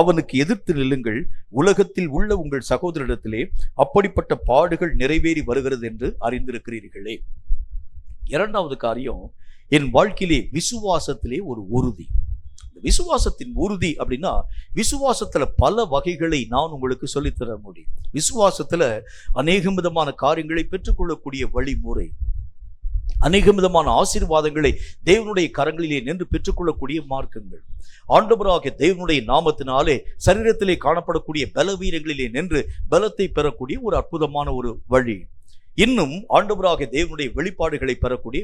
அவனுக்கு எதிர்த்து நில்லுங்கள். உலகத்தில் உள்ள உங்கள் சகோதரிடத்திலே அப்படிப்பட்ட பாடுகள் நிறைவேறி வருகிறது என்று அறிந்திருக்கிறீர்களே. இரண்டாவது காரியம், என் வாழ்க்கையிலே விசுவாசத்திலே ஒரு உறுதி. விசுவாசத்தின் உறுதி அப்படின்னா, விசுவாசத்துல பல வகைகளை நான் உங்களுக்கு சொல்லித்தர முடியும். விசுவாசத்துல அநேக விதமான காரியங்களை பெற்றுக்கொள்ளக்கூடிய வழிமுறை, அநேக விதமான ஆசீர்வாதங்களை தேவனுடைய கரங்களிலே நின்று பெற்றுக்கொள்ளக்கூடிய மார்க்கங்கள், ஆண்டவராகிய தேவனுடைய நாமத்தினாலே சரீரத்திலே காணப்படக்கூடிய பலவீனங்களிலே நின்று பலத்தை பெறக்கூடிய ஒரு அற்புதமான ஒரு வழி, இன்னும் ஆண்டவராகிய தேவனுடைய வெளிப்பாடுகளை பெறக்கூடிய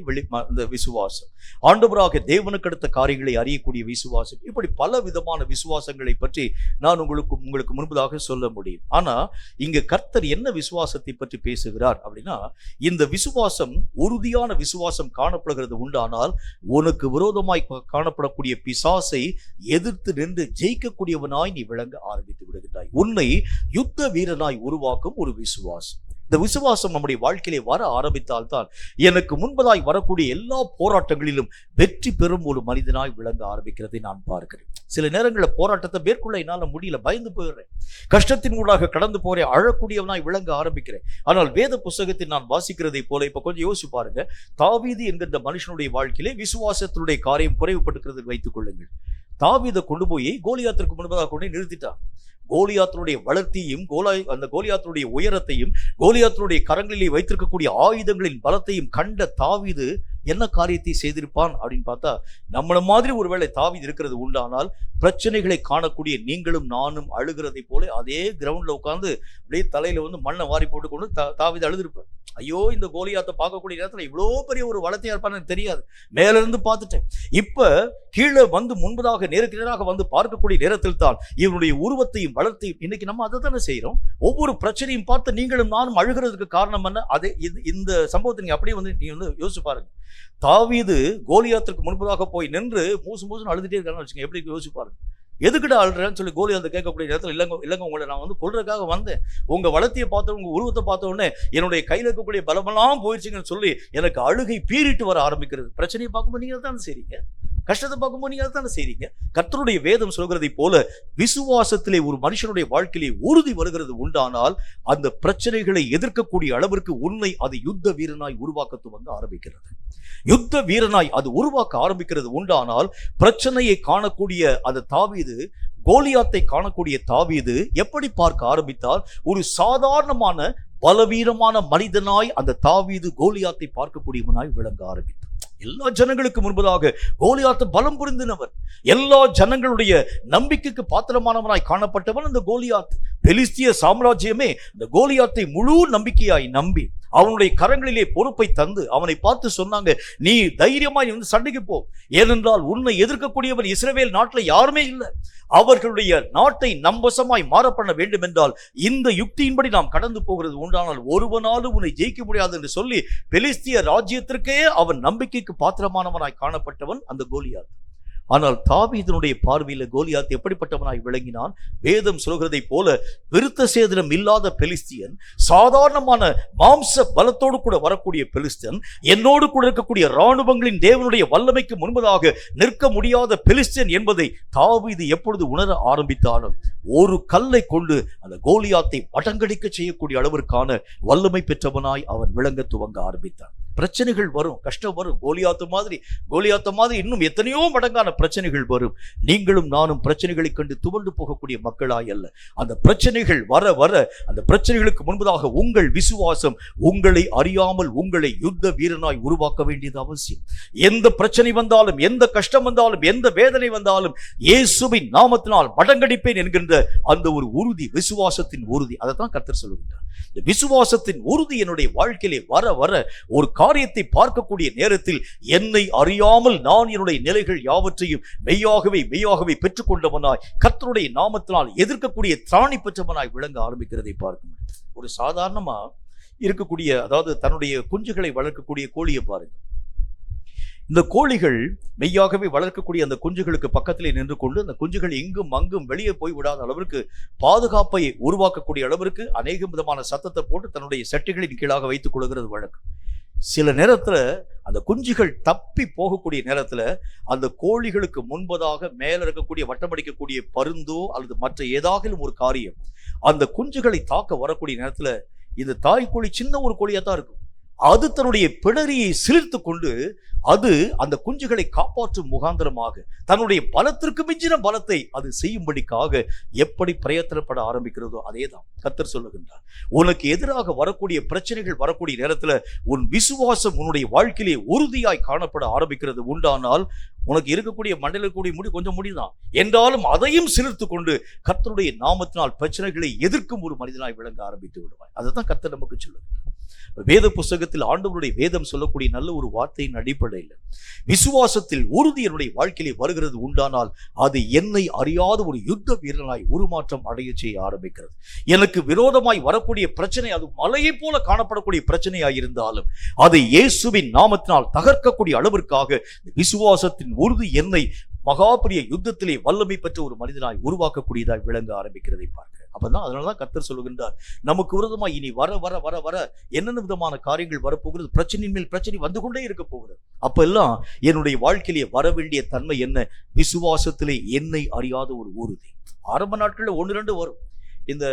இந்த விசுவாசம், ஆண்டவராகிய தேவனுக்கு அடுத்த காரியங்களை அறியக்கூடிய விசுவாசம், இப்படி பல விதமான விசுவாசங்களை பற்றி நான் உங்களுக்கு முன்பதாக சொல்ல முடியும். ஆனா இங்க கர்த்தர் என்ன விசுவாசத்தை பற்றி பேசுகிறார் அப்படின்னா, இந்த விசுவாசம் உறுதியான விசுவாசம் காணப்படுகிறது உண்டானால் உனக்கு விரோதமாய் காணப்படக்கூடிய பிசாசை எதிர்த்து நின்று ஜெயிக்கக்கூடியவனாய் நீ விளங்க ஆரம்பித்து விடுகிறாய். உன்னை யுத்த வீரனாய் உருவாக்கும் ஒரு விசுவாசம். இந்த விசுவாசம் நம்முடைய வாழ்க்கையிலே வர ஆரம்பித்தால்தான் எனக்கு முன்பதாய் வரக்கூடிய எல்லா போராட்டங்களிலும் வெற்றி பெறும் ஒரு மனிதனாய் விளங்க ஆரம்பிக்கிறதை நான் பார்க்கிறேன். சில நேரங்களில் போராட்டத்தை மேற்கொள்ள என்னால் முடியல, பயந்து போயிடுறேன், கஷ்டத்தின் ஊடாக கடந்து போறேன், அழக்கூடியவனாய் விளங்க ஆரம்பிக்கிறேன். ஆனால் வேத புஸ்தகத்தில் நான் வாசிக்கிறதை போல இப்ப கொஞ்சம் யோசிச்சு பாருங்க. தாவீது என்கின்ற மனுஷனுடைய வாழ்க்கையிலே விசுவாசத்தினுடைய காரியம் குறைவுபட்டுக்கிறது வைத்துக் கொள்ளுங்கள். தாவீதை கொண்டு போய் கோலியாத்திற்கு முன்பதாக கொண்டு நிறுத்திட்டான். கோலியாத்தினுடைய வளர்த்தியும் அந்த கோலியாத்தினுடைய உயரத்தையும் கோலியாத்தினுடைய கரங்களிலே வைத்திருக்கக்கூடிய ஆயுதங்களின் பலத்தையும் கண்ட தாவீது என்ன காரியத்தை செய்திருப்பான் அப்படின்னு பார்த்தா, நம்மள மாதிரி ஒருவேளை தாவீது இருக்கிறது உண்டானால் பிரச்சனைகளை காணக்கூடிய நீங்களும் நானும் அழுகிறதை போல அதே கிரவுண்ட்ல உட்கார்ந்து அப்படியே தலையில மண்ணை வாரி போட்டு கொண்டு தாவீது அழுதுருப்பார். ஐயோ, இந்த கோலியாத்தை பார்க்கக்கூடிய நேரத்தில் இவ்வளோ பெரிய ஒரு வளர்த்தியா இருப்பான்னு எனக்கு தெரியாது, மேல இருந்து பார்த்துட்டேன். இப்ப கீழே முன்பதாக நேருக்கு நேராக பார்க்கக்கூடிய நேரத்தில் தான் இவனுடைய உருவத்தையும் வளர்த்தையும், இன்னைக்கு நம்ம அதை தானே செய்யறோம். ஒவ்வொரு பிரச்சனையும் பார்த்து நீங்களும் நானும் அழுகிறதுக்கு காரணம் என்ன? அதே இந்த சம்பவத்தை நீங்க அப்படியே நீ யோசிச்சு பாருங்க. தாவீது கோலியாத்திற்கு முன்பதாக போய் நின்று மூசு அழுதுட்டே இருக்கான்னு வச்சுக்கோங்க, எப்படி யோசிச்சு பாருங்க. எதுக்கிட்ட அழுறேன்னு சொல்லி கோலியாத்தை கேட்கக்கூடிய நேரத்தில் இல்லைங்க உங்களை நான் கொல்றதுக்காக வந்தேன், உங்க வளர்த்தியை பார்த்த உங்க உருவத்தை பார்த்த உடனே என்னுடைய கையில் இருக்கக்கூடிய பலமெல்லாம் போயிடுச்சுங்கன்னு சொல்லி எனக்கு அழுகை பீறிட்டு வர ஆரம்பிக்கிறது. பிரச்சனையை பார்க்கும்போது நீங்க தானே செய்றீங்க, கஷ்டத்தை பார்க்கும்போது நீங்க தானே செய்றீங்க. கர்த்தருடைய வேதம் சொல்கிறதை போல விசுவாசத்திலே ஒரு மனுஷனுடைய வாழ்க்கையிலே உறுதி வருகிறது உண்டானால் அந்த பிரச்சனைகளை எதிர்க்கக்கூடிய அளவிற்கு உன்னை அது யுத்த வீரனாய் உருவாக்க துவங்க ஆரம்பிக்கிறது. யுத்த வீரனாய் அது உருவாக்க ஆரம்பிக்கிறது உண்டானால் பிரச்சனையை காணக்கூடிய அந்த தாவீது, கோலியாத்தை காணக்கூடிய தாவீது எப்படி பார்க்க ஆரம்பித்தால், ஒரு சாதாரணமான பலவீனமான மனிதனாய் அந்த தாவீது கோலியாத்தை பார்க்கக்கூடியவனாய் விளங்க ஆரம்பித்தார். எல்லா ஜனங்களுக்கு முன்பதாக கோலியாத்து பலம் புரிந்தினவர், எல்லா ஜனங்களுடைய நம்பிக்கைக்கு பாத்திரமானவனாய் காணப்பட்டவன் அந்த கோலியாத். பெலிஸ்திய சாம்ராஜ்யமே இந்த கோலியாத்தை முழு நம்பிக்கையாய் நம்பி அவனுடைய கரங்களிலே பொறுப்பை தந்து அவனை பார்த்து சொன்னாங்க, நீ தைரியமாய் வந்து சண்டைக்கு போ, ஏனென்றால் உன்னை எதிர்க்கக்கூடியவர் இஸ்ரவேல் நாட்டில் யாருமே இல்லை. அவர்களுடைய நாட்டை நம்பசமாய் மாற பண்ண வேண்டும் என்றால் இந்த யுக்தியின்படி நாம் கடந்து போகிறது உண்டானால் ஒருவனாலும் உன்னை ஜெயிக்க முடியாது என்று சொல்லி பெலிஸ்திய ராஜ்யத்திற்கே அவன் நம்பிக்கைக்கு பாத்திரமானவனாய் காணப்பட்டவன் அந்த கோலியாத். ஆனால் தாவீதினுடைய பார்வையில கோலியாத் எப்படிப்பட்டவனாய் விளங்கினான்? வேதம் சொல்கிறதை போல விருத்த சேதனம் இல்லாத பெலிஸ்தியன், சாதாரணமான மாம்ச பலத்தோடு கூட வரக்கூடிய பெலிஸ்தியன், என்னோடு கூட இருக்கக்கூடிய இராணுவங்களின் தேவனுடைய வல்லமைக்கு முன்பதாக நிற்க முடியாத பெலிஸ்தியன் என்பதை தாவீது எப்பொழுது உணர ஆரம்பித்தாலும் ஒரு கல்லை கொண்டு அந்த கோலியாத்தை மடங்கடிக்க செய்யக்கூடிய அளவிற்கான வல்லமை பெற்றவனாய் அவன் விளங்க துவங்க ஆரம்பித்தான். பிரச்சனைகள் வரும், கஷ்டம் வரும். கோலியாத்த மாதிரி இன்னும் எத்தனையோ மடங்கான பிரச்சனைகள் வரும். நீங்களும் நானும் பிரச்சனைகளை கண்டு துவண்டு போகக்கூடிய மக்களாய் அல்ல. அந்த பிரச்சனைகள் வர வர அந்த பிரச்சனைகளுக்கு முன்பதாக உங்கள் விசுவாசம் உங்களை அறியாமல் உங்களை யுத்த வீரனாய் உருவாக்க வேண்டியது அவசியம். எந்த பிரச்சனை வந்தாலும், எந்த கஷ்டம் வந்தாலும், எந்த வேதனை வந்தாலும் இயேசுவின் நாமத்தினால் மடங்கடிப்பேன் என்கின்ற அந்த ஒரு உறுதி, விசுவாசத்தின் உறுதி, அதைத்தான் கர்த்தர் சொல்லுகின்றார். இந்த விசுவாசத்தின் உறுதி என்னுடைய வாழ்க்கையிலே வர வர ஒரு காரியத்தை பார்க்கக்கூடிய நேரத்தில் என்னை அறியாமல் நான் என்னுடைய நிலைகள் யாவற்றையும் மெய்யாகவே பெற்றுக்கொண்டவனாய் கர்த்தருடைய நாமத்தினால் எதிர்க்கக்கூடிய திராணி பெற்றவனாய் விளங்க ஆரம்பிக்கிறதை பார்க்கணும். ஒரு சாதாரணமா இருக்கக்கூடிய, அதாவது தன்னுடைய குஞ்சுகளை வளர்க்கக்கூடிய கோழியை பாருங்க. இந்த கோழிகள் மெய்யாகவே வளர்க்கக்கூடிய அந்த குஞ்சுகளுக்கு பக்கத்திலே நின்று கொண்டு அந்த குஞ்சுகள் இங்கும் அங்கும் வெளியே போய் விடாத அளவிற்கு பாதுகாப்பை உருவாக்கக்கூடிய அளவிற்கு அநேக விதமான சத்தத்தை போட்டு தன்னுடைய சட்டிகளின் கீழாக வைத்துக் கொள்கிறது வழக்கம். சில நேரத்துல அந்த குஞ்சுகள் தப்பி போகக்கூடிய நேரத்துல அந்த கோழிகளுக்கு முன்பதாக மேல இருக்கக்கூடிய வட்டமடிக்கக்கூடிய பருந்தோ அல்லது மற்ற ஏதாகிலும் ஒரு காரியம் அந்த குஞ்சுகளை தாக்க வரக்கூடிய நேரத்துல இந்த தாய்க்கோழி சின்ன ஒரு கோழியா தான் இருக்கும். அது தன்னுடைய பிடரியை சிலிர்த்து கொண்டு அது அந்த குஞ்சுகளை காப்பாற்றும் முகாந்திரமாக தன்னுடைய பலத்திற்கு மிஞ்சின பலத்தை அது செய்யும்படிக்காக எப்படி பிரயத்தனப்பட ஆரம்பிக்கிறதோ அதேதான் கர்த்தர் சொல்லுகின்றார். உனக்கு எதிராக வரக்கூடிய பிரச்சனைகள் வரக்கூடிய நேரத்துல உன் விசுவாசம் உன்னுடைய வாழ்க்கையிலே உறுதியாய் காணப்பட ஆரம்பிக்கிறது உண்டானால் உனக்கு இருக்கக்கூடிய மண்டல கூடிய முடி கொஞ்சம் முடிதான் என்றாலும் அதையும் சிலிர்த்து கொண்டு கர்த்தருடைய நாமத்தினால் பிரச்சனைகளை எதிர்க்கும் ஒரு மனிதனாய் விளங்க ஆரம்பித்து விடுவாய். அதுதான் கர்த்தர் நமக்கு சொல்லுகிறார். வேத புஸ்தகத்தில் ஆண்டவருடைய வேதம் சொல்லக்கூடிய நல்ல ஒரு வார்த்தையின் அடிப்படையில் விசுவாசத்தில் உறுதி என்னுடைய வாழ்க்கையிலே வருகிறது உண்டானால் அது என்னை அறியாத ஒரு யுத்த வீரனாய் உருமாற்றம் அடைய செய்ய ஆரம்பிக்கிறது. எனக்கு விரோதமாய் வரக்கூடிய பிரச்சனை அது மலையை போல காணப்படக்கூடிய பிரச்சனையாய் இருந்தாலும் அதை இயேசுவின் நாமத்தினால் தகர்க்கக்கூடிய அளவிற்காக விசுவாசத்தின் உறுதி என்னை மகாபெரிய யுத்தத்திலே வல்லமை பெற்ற ஒரு மனிதனாய் உருவாக்கக்கூடியதாய் விளங்க ஆரம்பிக்கிறதை பார்க்கிறேன். அப்பதான் அதனாலதான் கர்த்தர் சொல்லுகின்றார், நமக்கு விரோதமாய் இனி வர வர வர வர என்னென்ன விதமான காரியங்கள் வரப்போகிறது, பிரச்சனையின் மேல் பிரச்சனை வந்து கொண்டே இருக்க போகிறது. அப்ப எல்லாம் என்னுடைய வாழ்க்கையிலே வர வேண்டிய தன்மை என்ன? விசுவாசத்திலே என்னை அறியாத ஒரு உறுதி. ஆரம்ப நாட்கள்ல 1-2 வரும்.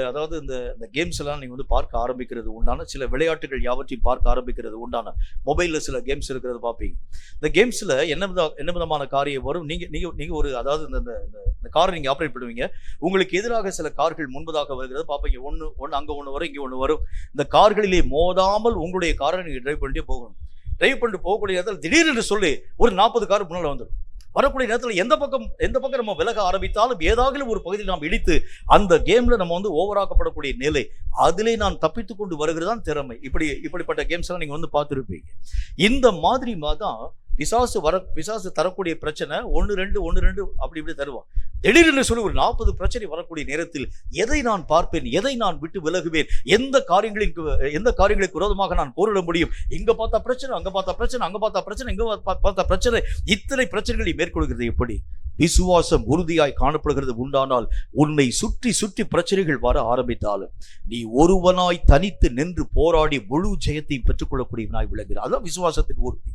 அதாவது இந்த கேம்ஸ் எல்லாம் நீங்க வந்து பார்க்க ஆரம்பிக்கிறது உண்டான, சில விளையாட்டுகள் யாவற்றையும் பார்க்க ஆரம்பிக்கிறது உண்டான, மொபைல்ல சில கேம்ஸ் இருக்கிறது பார்ப்பீங்க. இந்த கேம்ஸ்ல என்ன விதமான காரியம் வரும்? நீங்க ஒரு, அதாவது இந்த காரை நீங்க ஆப்ரேட் பண்ணுவீங்க, உங்களுக்கு எதிராக சில கார்கள் முன்பதாக வருகிறது பார்ப்பீங்க. ஒன்று அங்க ஒன்று வரும், இங்க ஒன்று வரும். இந்த கார்களிலே மோதாமல் உங்களுடைய காரை நீங்க டிரைவ் பண்ணிட்டே போகணும். டிரைவ் பண்ணிட்டு போகக்கூடிய நேரத்தில் திடீர்னு சொல்லி ஒரு 40 கார் முன்னால வந்துடும். வரக்கூடிய நேரத்தில் எந்த பக்கம் நம்ம விலக ஆரம்பித்தாலும் ஏதாவது ஒரு பகுதியில் நாம் இடித்து அந்த கேம்ல நம்ம வந்து ஓவராக்கப்படக்கூடிய நிலை, அதிலே நான் தப்பித்து கொண்டு வருகிறதான் திறமை. இப்படிப்பட்ட கேம்ஸ் எல்லாம் நீங்க வந்து பார்த்துருப்பீங்க. இந்த மாதிரி தான் பிசாசு தரக்கூடிய பிரச்சனை 1-2 அப்படி இப்படி தருவான். திடீர்னு சொல்லி ஒரு 40 பிரச்சனை வரக்கூடிய நேரத்தில் எதை நான் பார்ப்பேன், எதை நான் விட்டு விலகுவேன், எந்த காரியங்களுக்கு விரோதமாக நான் போரிட முடியும்? இங்க பார்த்தா பிரச்சனை, அங்க பார்த்தா பிரச்சனை, அங்க பார்த்தா பிரச்சனை, இங்க பார்த்தா பிரச்சனை, இத்தனை பிரச்சனைகளை மேற்கொள்கிறது எப்படி? விசுவாசம் உறுதியாய் காணப்படுகிறது உண்டானால் உன்னை சுற்றி சுற்றி பிரச்சனைகள் வர ஆரம்பித்தாலும் நீ ஒருவனாய் தனித்து நின்று போராடி முழு ஜெயத்தை பெற்றுக்கொள்ளக்கூடியவனாய் விளங்குகிறார். அதான் விசுவாசத்தின் உறுதி.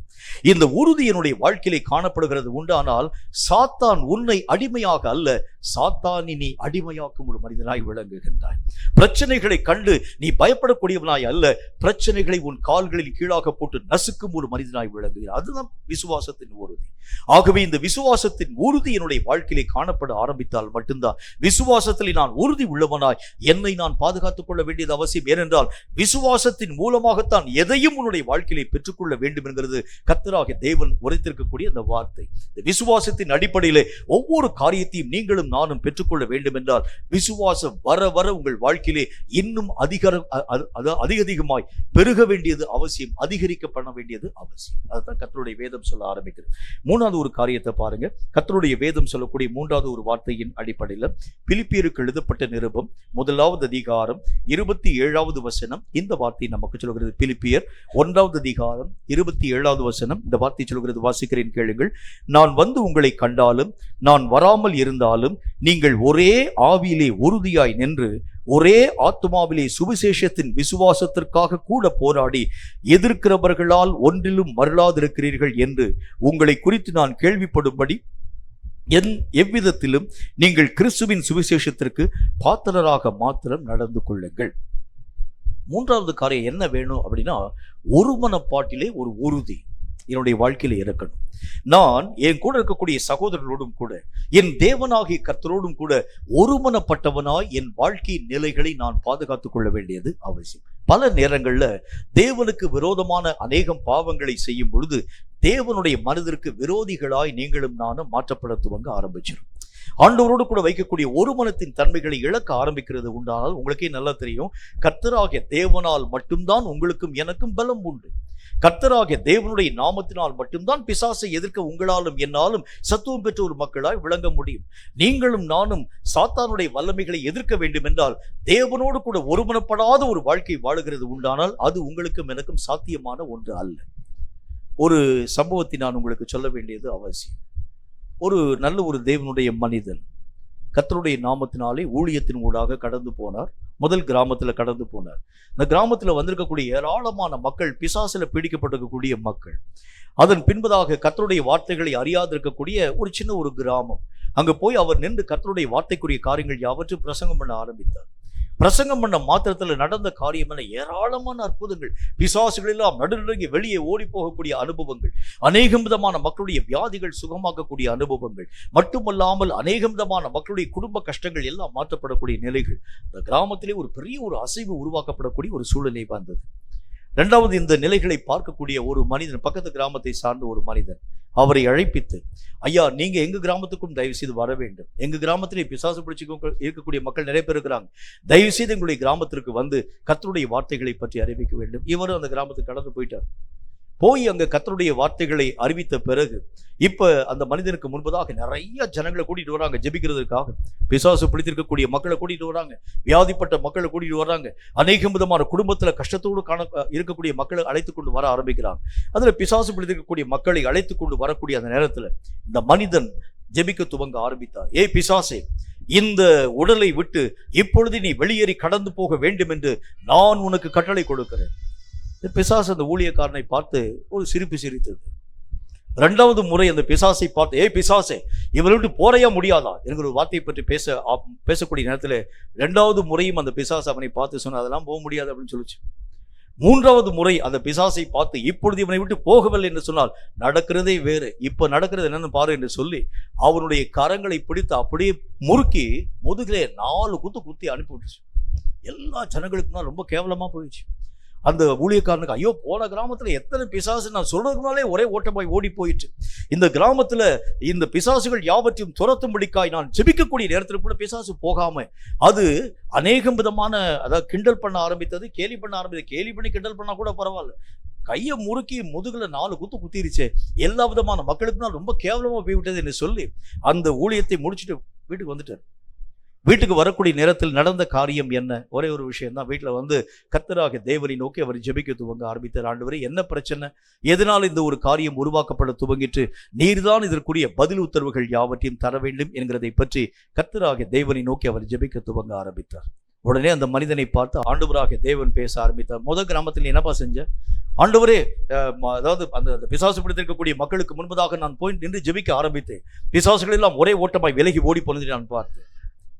இந்த உறுதி என்னுடைய வாழ்க்கையிலே காணப்படுகிறது உண்டானால் சாத்தான் உன்னை அடிமையாக அல்ல, சாத்தானை நீ அடிமையாக்கும் ஒரு மனிதனாய் விளங்குகின்றாய். பிரச்சனைகளை கண்டு நீ பயப்படக்கூடியவனாய் அல்ல, பிரச்சனைகளை உன் கால்களில் கீழாக போட்டு நசுக்கும் ஒரு மனிதனாய் விளங்குகிறார். அதுதான் விசுவாசத்தின் உறுதி. ஆகவே இந்த விசுவாசத்தின் உறுதி என்னுடைய வாழ்க்கையிலே காணப்பட ஆரம்பித்தால் மட்டும்தான் விசுவாசத்தில் நான் உறுதி உள்ளவனாய் என்னை நான் பாதுகாத்துக் கொள்ள வேண்டியது அவசியம். ஏனென்றால் விசுவாசத்தின் மூலமாகத்தான் எதையும் உன்னுடைய வாழ்க்கையிலே பெற்றுக்கொள்ள வேண்டும் என்கிறது கர்த்தராகிய தேவன் உரைத்திருக்கக்கூடிய அந்த வார்த்தை. இந்த விசுவாசத்தின் அடிப்படையிலே ஒவ்வொரு காரியத்தையும் நீங்களும் நீங்களும் நானும் பெற்றுக்கொள்ள வேண்டும் என்றால் விசுவாசம் வர வர உங்கள் வாழ்க்கையிலே இன்னும் அதிகமாய் பெருக வேண்டியது அவசியம், அதிகரிக்கப்பட வேண்டியது அவசியம். அதுதான் கர்த்தருடைய வேதம் சொல்ல ஆரம்பிக்கிறது. மூணாவது ஒரு காரியத்தை பாருங்க. கர்த்தருடைய வேதம் சொல்லக்கூடிய மூன்றாவது ஒரு வார்த்தையின் அடிப்படையில் பிலிப்பியருக்கு எழுதப்பட்ட நிருபம் 1வது அதிகாரம் 27வது வசனம் இந்த வார்த்தை நமக்கு சொல்கிறது. பிலிப்பியர் 1வது அதிகாரம் 27வது வசனம் இந்த வார்த்தை சொல்கிறது. வாசிக்கிறேன், கேளுங்கள். நான் வந்து உங்களை கண்டாலும் நான் வராமல் இருந்தாலும் நீங்கள் ஒரே ஆவியிலே உறுதியாய் நின்று ஒரே ஆத்துமாவிலே சுவிசேஷத்தின் விசுவாசத்திற்காக கூட போராடி எதிர்க்கிறவர்களால் ஒன்றிலும் மறலாதிருக்கிறீர்கள் என்று உங்களை குறித்து நான் கேள்விப்படும்படி எவ்விதத்திலும் நீங்கள் கிறிஸ்துவின் சுவிசேஷத்திற்கு பாத்திரராக மாத்திரம் நடந்து கொள்ளுங்கள். மூன்றாவது காரியம் என்ன வேணும் அப்படின்னா, ஒரு மனப்பாட்டிலே ஒரு உறுதி என்னுடைய வாழ்க்கையில இருக்கணும். நான் என் கூட இருக்கக்கூடிய சகோதரர்களோடும் கூட என் தேவனாகிய கர்த்தரோடும் கூட ஒருமனப்பட்டவனாய் என் வாழ்க்கையின் நிலைகளை நான் பாதுகாத்துக் கொள்ள வேண்டியது அவசியம். பல நேரங்கள்ல தேவனுக்கு விரோதமான அநேகம் பாவங்களை செய்யும் பொழுது தேவனுடைய மனதிற்கு விரோதிகளாய் நீங்களும் நானும் மாற்றப்பட துவங்க ஆரம்பிச்சிடும். ஆண்டவரோடு கூட வைக்கக்கூடிய ஒரு மனத்தின் தன்மைகளை இழக்க ஆரம்பிக்கிறது உண்டானால் உங்களுக்கே நல்லா தெரியும், கர்த்தராகிய தேவனால் மட்டும்தான் உங்களுக்கும் எனக்கும் பலம் உண்டு. கர்த்தராகிய தேவனுடைய நாமத்தினால் மட்டும்தான் பிசாசை எதிர்க்க உங்களாலும் என்னாலும் சத்துவம் பெற்ற ஒரு மக்களாய் விளங்க முடியும். நீங்களும் நானும் சாத்தானுடைய வல்லமைகளை எதிர்க்க வேண்டும் என்றால் தேவனோடு கூட ஒருமனப்படாத ஒரு வாழ்க்கை வாழுகிறது உண்டானால் அது உங்களுக்கும் எனக்கும் சாத்தியமான ஒன்று அல்ல. ஒரு சம்பவத்தை நான் உங்களுக்கு சொல்ல வேண்டியது அவசியம். ஒரு நல்ல ஒரு தேவனுடைய மனிதன் கர்த்தருடைய நாமத்தினாலே ஊழியத்தின் ஊடாக கடந்து போனார். முதல் கிராமத்துல கடந்து போனார். இந்த கிராமத்துல வந்திருக்கக்கூடிய ஏராளமான மக்கள் பிசாசுல பீடிக்கப்பட்டிருக்கக்கூடிய மக்கள். அதன் பின்பதாக கர்த்தருடைய வார்த்தைகளை அறியாதிருக்கக்கூடிய ஒரு சின்ன ஒரு கிராமம். அங்க போய் அவர் நின்று கர்த்தருடைய வார்த்தைக்குரிய காரியங்கள் யாவற்றையும் பிரசங்கம் பண்ண ஆரம்பித்தார். பிரசங்கம் பண்ண மாத்திரத்துல நடந்த காரியம் என ஏராளமான அற்புதங்கள், பிசாசுகள் எல்லாம் நடுநடுங்கி வெளியே ஓடி போகக்கூடிய அனுபவங்கள், அநேகம் விதமான மக்களுடைய வியாதிகள் சுகமாக்கக்கூடிய அனுபவங்கள், மட்டுமல்லாமல் அநேகம் விதமான மக்களுடைய குடும்ப கஷ்டங்கள் எல்லாம் மாற்றப்படக்கூடிய நிலைகள். இந்த கிராமத்திலே ஒரு பெரிய ஒரு அசைவு உருவாக்கப்படக்கூடிய ஒரு சூழ்நிலை வந்தது. இரண்டாவது, இந்த நிலைகளை பார்க்கக்கூடிய ஒரு மனிதன், பக்கத்து கிராமத்தை சார்ந்த ஒரு மனிதன், அவரை அழைப்பித்து, ஐயா, நீங்க எங்க கிராமத்துக்கும் தயவு செய்து வர வேண்டும். எங்க கிராமத்திலே பிசாசு பிடிச்சு இருக்கக்கூடிய மக்கள் நிறைய பேர் இருக்கிறாங்க. தயவு செய்து எங்களுடைய கிராமத்திற்கு வந்து கர்த்தருடைய வார்த்தைகளை பற்றி அறிவிக்க வேண்டும். இவரும் அந்த கிராமத்துக்கு கடந்து போயிட்டார். போய் அங்க கர்த்தருடைய வார்த்தைகளை அறிவித்த பிறகு இப்ப அந்த மனிதனுக்கு முன்பதாக நிறைய ஜனங்களை கூட்டிட்டு வராங்க ஜெபிக்கிறதுக்காக. பிசாசு பிடித்திருக்கக்கூடிய மக்களை கூட்டிட்டு வராங்க, வியாதிப்பட்ட மக்களை கூட்டிட்டு வராங்க, அநேகம் விதமான குடும்பத்துல கஷ்டத்தோடு இருக்கக்கூடிய மக்களை அழைத்து கொண்டு வர ஆரம்பிக்கிறாங்க. அதுல பிசாசு பிடித்திருக்கக்கூடிய மக்களை அழைத்து கொண்டு வரக்கூடிய அந்த நேரத்துல இந்த மனிதன் ஜெபிக்க துவங்க ஆரம்பித்தார். ஏய் பிசாசே, இந்த உடலை விட்டு இப்பொழுது நீ வெளியேறி கடந்து போக வேண்டும் என்று நான் உனக்கு கட்டளை கொடுக்கிறேன். பிசாசு அந்த ஊழியக்காரனை பார்த்து ஒரு சிரிப்பு சிரித்தது. இரண்டாவது முறை அந்த பிசாசை பார்த்து, ஏய் பிசாசே, இவரை விட்டு போறையா முடியாதா என்கிற ஒரு வார்த்தையை பற்றி பேசக்கூடிய நேரத்தில் இரண்டாவது முறையும் அந்த பிசாசு அவனை பார்த்து சொன்ன, அதெல்லாம் போக முடியாது அப்படின்னு சொல்லிச்சு. மூன்றாவது முறை அந்த பிசாசை பார்த்து, இப்பொழுது இவனை விட்டு போகவில்லை என்று சொன்னால் நடக்கிறதே வேறு, இப்ப நடக்கிறது என்னன்னு பாரு என்று சொல்லி அவனுடைய கரங்களை பிடித்து அப்படியே முறுக்கி முதுகிலே 4 குத்தி அனுப்பிவிட்டுச்சு. எல்லா ஜனங்களுக்குனா ரொம்ப கேவலமா போயிடுச்சு. அந்த ஊழியக்காரனுக்கு, ஐயோ, போன கிராமத்துல எத்தனை பிசாசு, நான் சொல்றதுனாலே ஒரே ஓட்டமாய் ஓடி போயிட்டு, இந்த கிராமத்துல இந்த பிசாசுகள் யாவற்றையும் துரத்தும்படிக்காய் நான் ஜெபிக்கக்கூடிய நேரத்தில் கூட பிசாசு போகாம அது அநேகம் விதமான, அதாவது கிண்டல் பண்ண ஆரம்பித்தது, கேலி பண்ண ஆரம்பித்தது. கேலி பண்ணி கிண்டல் பண்ணா கூட பரவாயில்ல, கையை முறுக்கி முதுகுல 4 குத்திருச்சே, எல்லா விதமான மக்களுக்குனா ரொம்ப கேவலமா போய்விட்டது என்று சொல்லி அந்த ஊழியத்தை முடிச்சுட்டு வீட்டுக்கு வந்துட்டார். வீட்டுக்கு வரக்கூடிய நேரத்தில் நடந்த காரியம் என்ன? ஒரே ஒரு விஷயம் தான். வீட்டில் வந்து கர்த்தராகிய தேவனை நோக்கி அவர் ஜெபிக்க துவங்க ஆரம்பித்தார். ஆண்டவரே, என்ன பிரச்சனை, எதனால் இந்த ஒரு காரியம் உருவாக்கப்பட துவங்கிட்டு, நீர்தான் இதற்குரிய பதில் உத்தரவுகள் யாவற்றையும் தர வேண்டும் என்கிறதை பற்றி கர்த்தராகிய தேவனை நோக்கி அவர் ஜெபிக்க துவங்க ஆரம்பித்தார். உடனே அந்த மனிதனை பார்த்து ஆண்டவராகிய தேவன் பேச ஆரம்பித்தார். முதல் கிராமத்தில் என்னப்பா செஞ்ச? ஆண்டவரே, அதாவது அந்த பிசாசு பிடித்திருக்கக்கூடிய மக்களுக்கு முன்பதாக நான் போய் நின்று ஜெபிக்க ஆரம்பித்தேன். பிசாசுகள் எல்லாம் ஒரே ஓட்டமாய் விலகி ஓடி போனதை நான் பார்த்தேன்.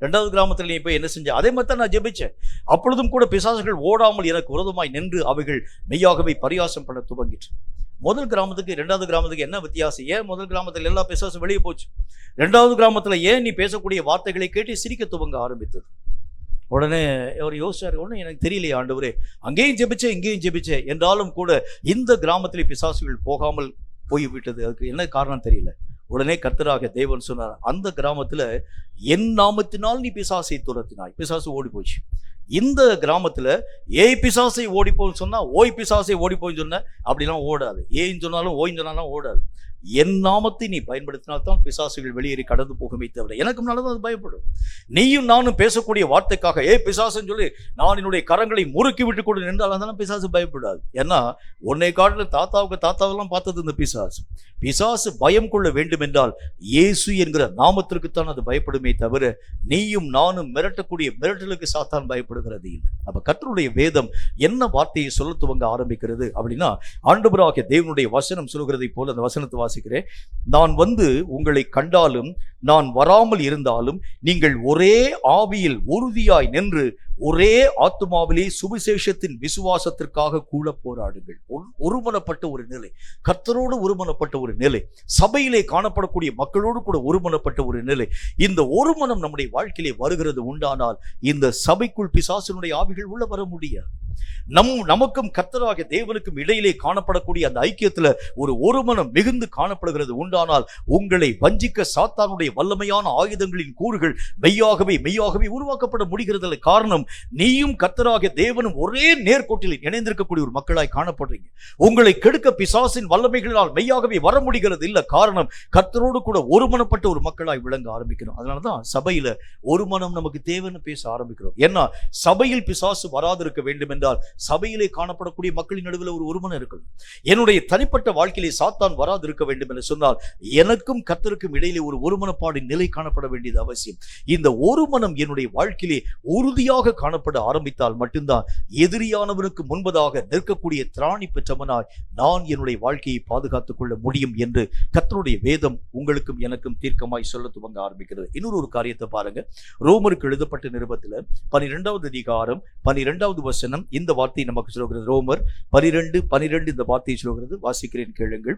இரண்டாவது கிராமத்தில் நீ போய் என்ன செஞ்ச? அதே மாதிரி தான் நான் ஜெபிச்சேன். அப்பொழுதும் கூட பிசாசுகள் ஓடாமல் எனக்கு விரோதமாய் நின்று அவைகள் மெய்யாகவே பரியாசம் பண்ண துவங்கிற்று. முதல் கிராமத்துக்கு இரண்டாவது கிராமத்துக்கு என்ன வித்தியாசம்? ஏன் முதல் கிராமத்தில் எல்லா பிசாசும் வெளியே போச்சு, இரண்டாவது கிராமத்தில் ஏன் நீ பேசக்கூடிய வார்த்தைகளை கேட்டு சிரிக்க துவங்க ஆரம்பித்தது? உடனே அவர் யோசிச்சாரு, ஒன்றும் எனக்கு தெரியலையே ஆண்டவரே, அங்கேயும் ஜெபிச்சேன் இங்கேயும் ஜெபிச்சேன், என்றாலும் கூட இந்த கிராமத்திலே பிசாசுகள் போகாமல் போய்விட்டது. அதுக்கு என்ன காரணம் தெரியல. உடனே கர்த்தராகிய தேவன் சொன்னார், அந்த கிராமத்துல என் நாமத்தினால் நீ பிசாசை துரத்தினாய், பிசாசு ஓடி போச்சு. இந்த கிராமத்துல ஏய் பிசாசை ஓடிப்போன்னு சொன்னா ஓய் பிசாசை ஓடிப்போன்னு சொன்ன அப்படிலாம் ஓடாது. ஏன்னு சொன்னாலும் ஓய்ன்னு சொன்னாலும் ஓடாது. என் நாமத்தை நீ பயன்படுத்தினால்தான் பிசாசுகள் வெளியேறி கடந்து போகுமே தவிர எனக்கு முன்னால்தான் அது பயப்படும். நீயும் நானும் பேசக்கூடிய வார்த்தைக்காக ஏ பிசாசுன்னு சொல்லி நான் என்னுடைய கரங்களை முறுக்கி விட்டு கொண்டு நின்றால் அதெல்லாம் பிசாசு பயப்படாது. ஏன்னா உன்னை காட்டில தாத்தாவெல்லாம் பார்த்தது இந்த பிசாசு. பிசாசு பயம் கொள்ள வேண்டும் என்றால் இயேசு என்கிற நாமத்திற்குத்தான் அது பயப்படுமே தவிர நீயும் நானும் மிரட்டக்கூடிய மிரட்டலுக்கு சாத்தான் பயப்படுகிறது இல்லை. அப்ப கர்த்தருடைய வேதம் என்ன வார்த்தையை சொல்ல துவங்க ஆரம்பிக்கிறது அப்படின்னா, ஆண்டவராகிய தேவனுடைய வசனம் சொல்கிறதை போல அந்த வசனத்தை வாசிக்கிறேன். நான் உங்களை கண்டாலும் நான் வராமல் இருந்தாலும் நீங்கள் ஒரே ஆவியில் உறுதியாய் நின்று ஒரே ஆத்துமாவிலே சுவிசேஷத்தின் விசுவாசத்திற்காக கூட போராடுங்கள். ஒருமனப்பட்ட ஒரு நிலை, கர்த்தரோடு ஒருமனப்பட்ட ஒரு நிலை, சபையிலே காணப்படக்கூடிய மக்களோடு கூட ஒருமனப்பட்ட ஒரு நிலை. இந்த ஒருமனம் நம்முடைய வாழ்க்கையிலே வருகிறது உண்டானால் இந்த சபைக்குள் பிசாசினுடைய ஆவிகள் உள்ள வர முடியாது. நமக்கும் கர்த்தராகிய தேவனுக்கும் இடையிலே காணப்படக்கூடிய அந்த ஐக்கியத்துல ஒரு மனம் மிகுந்து காணப்படுகிறது உண்டானால் உங்களை வஞ்சிக்க சாத்தானுடைய வல்லமையான ஆயுதங்களின் கூறுகள் மெய்யாகவே உருவாக்கப்பட முடிகிறது. காரணம், நீயும் கர்த்தராகிய தேவனும் ஒரே நேர்கோட்டில் இணைந்திருக்கக்கூடிய ஒரு மக்களாய் காணப்படுறீங்க. உங்களை கெடுக்க பிசாசின் வல்லமைகளால் மெய்யாகவே வர முடிகிறது இல்ல. காரணம், கர்த்தரோடு கூட ஒருமனப்பட்ட ஒரு மக்களாய் விளங்க ஆரம்பிக்கிறோம். அதனாலதான் சபையில ஒரு மனம் நமக்கு தேவைன்னு பேச ஆரம்பிக்கிறோம். ஏன்னா சபையில் பிசாசு வராதிருக்க வேண்டும் என்றால் சபையிலே காணப்படக்கூடிய மக்களின் நடுவில் ஒருமனம் இருக்கணும். என்னுடைய தனிப்பட்ட வாழ்க்கையிலே சாத்தான் வராது இருக்க வேண்டும் என்று சொன்னால் எனக்கும் கர்த்தருக்கும் இடையிலே ஒருமனப்பாடின் நிலை காணப்பட வேண்டியது அவசியம். இந்த ஒருமனம் என்னுடைய வாழ்க்கையிலே உறுதியாக காணப்பட ஆரம்பித்தால் மட்டும்தான் எதிரியானவனுக்கு முன்பதாக நிற்கக்கூடிய திராணி பெற்றவனாய் நான் என்னுடைய வாழ்க்கையை பாதுகாத்துக் கொள்ள முடியும் என்று கர்த்தருடைய வேதம் உங்களுக்கும் எனக்கும் தீர்க்கமாய் சொல்ல துவங்க ஆரம்பிக்கிறது. இன்னொரு காரியத்தை பாருங்க. ரோமருக்கு எழுதப்பட்ட நிருபத்தில் 12வது அதிகாரம் 12வது வசனம் இந்த வார்த்தை நமக்கு சொல்கிறது. ரோமர் 12:12 இந்த வார்த்தையை சொல்கிறது. வாசிக்கிறேன், கேளுங்கள்.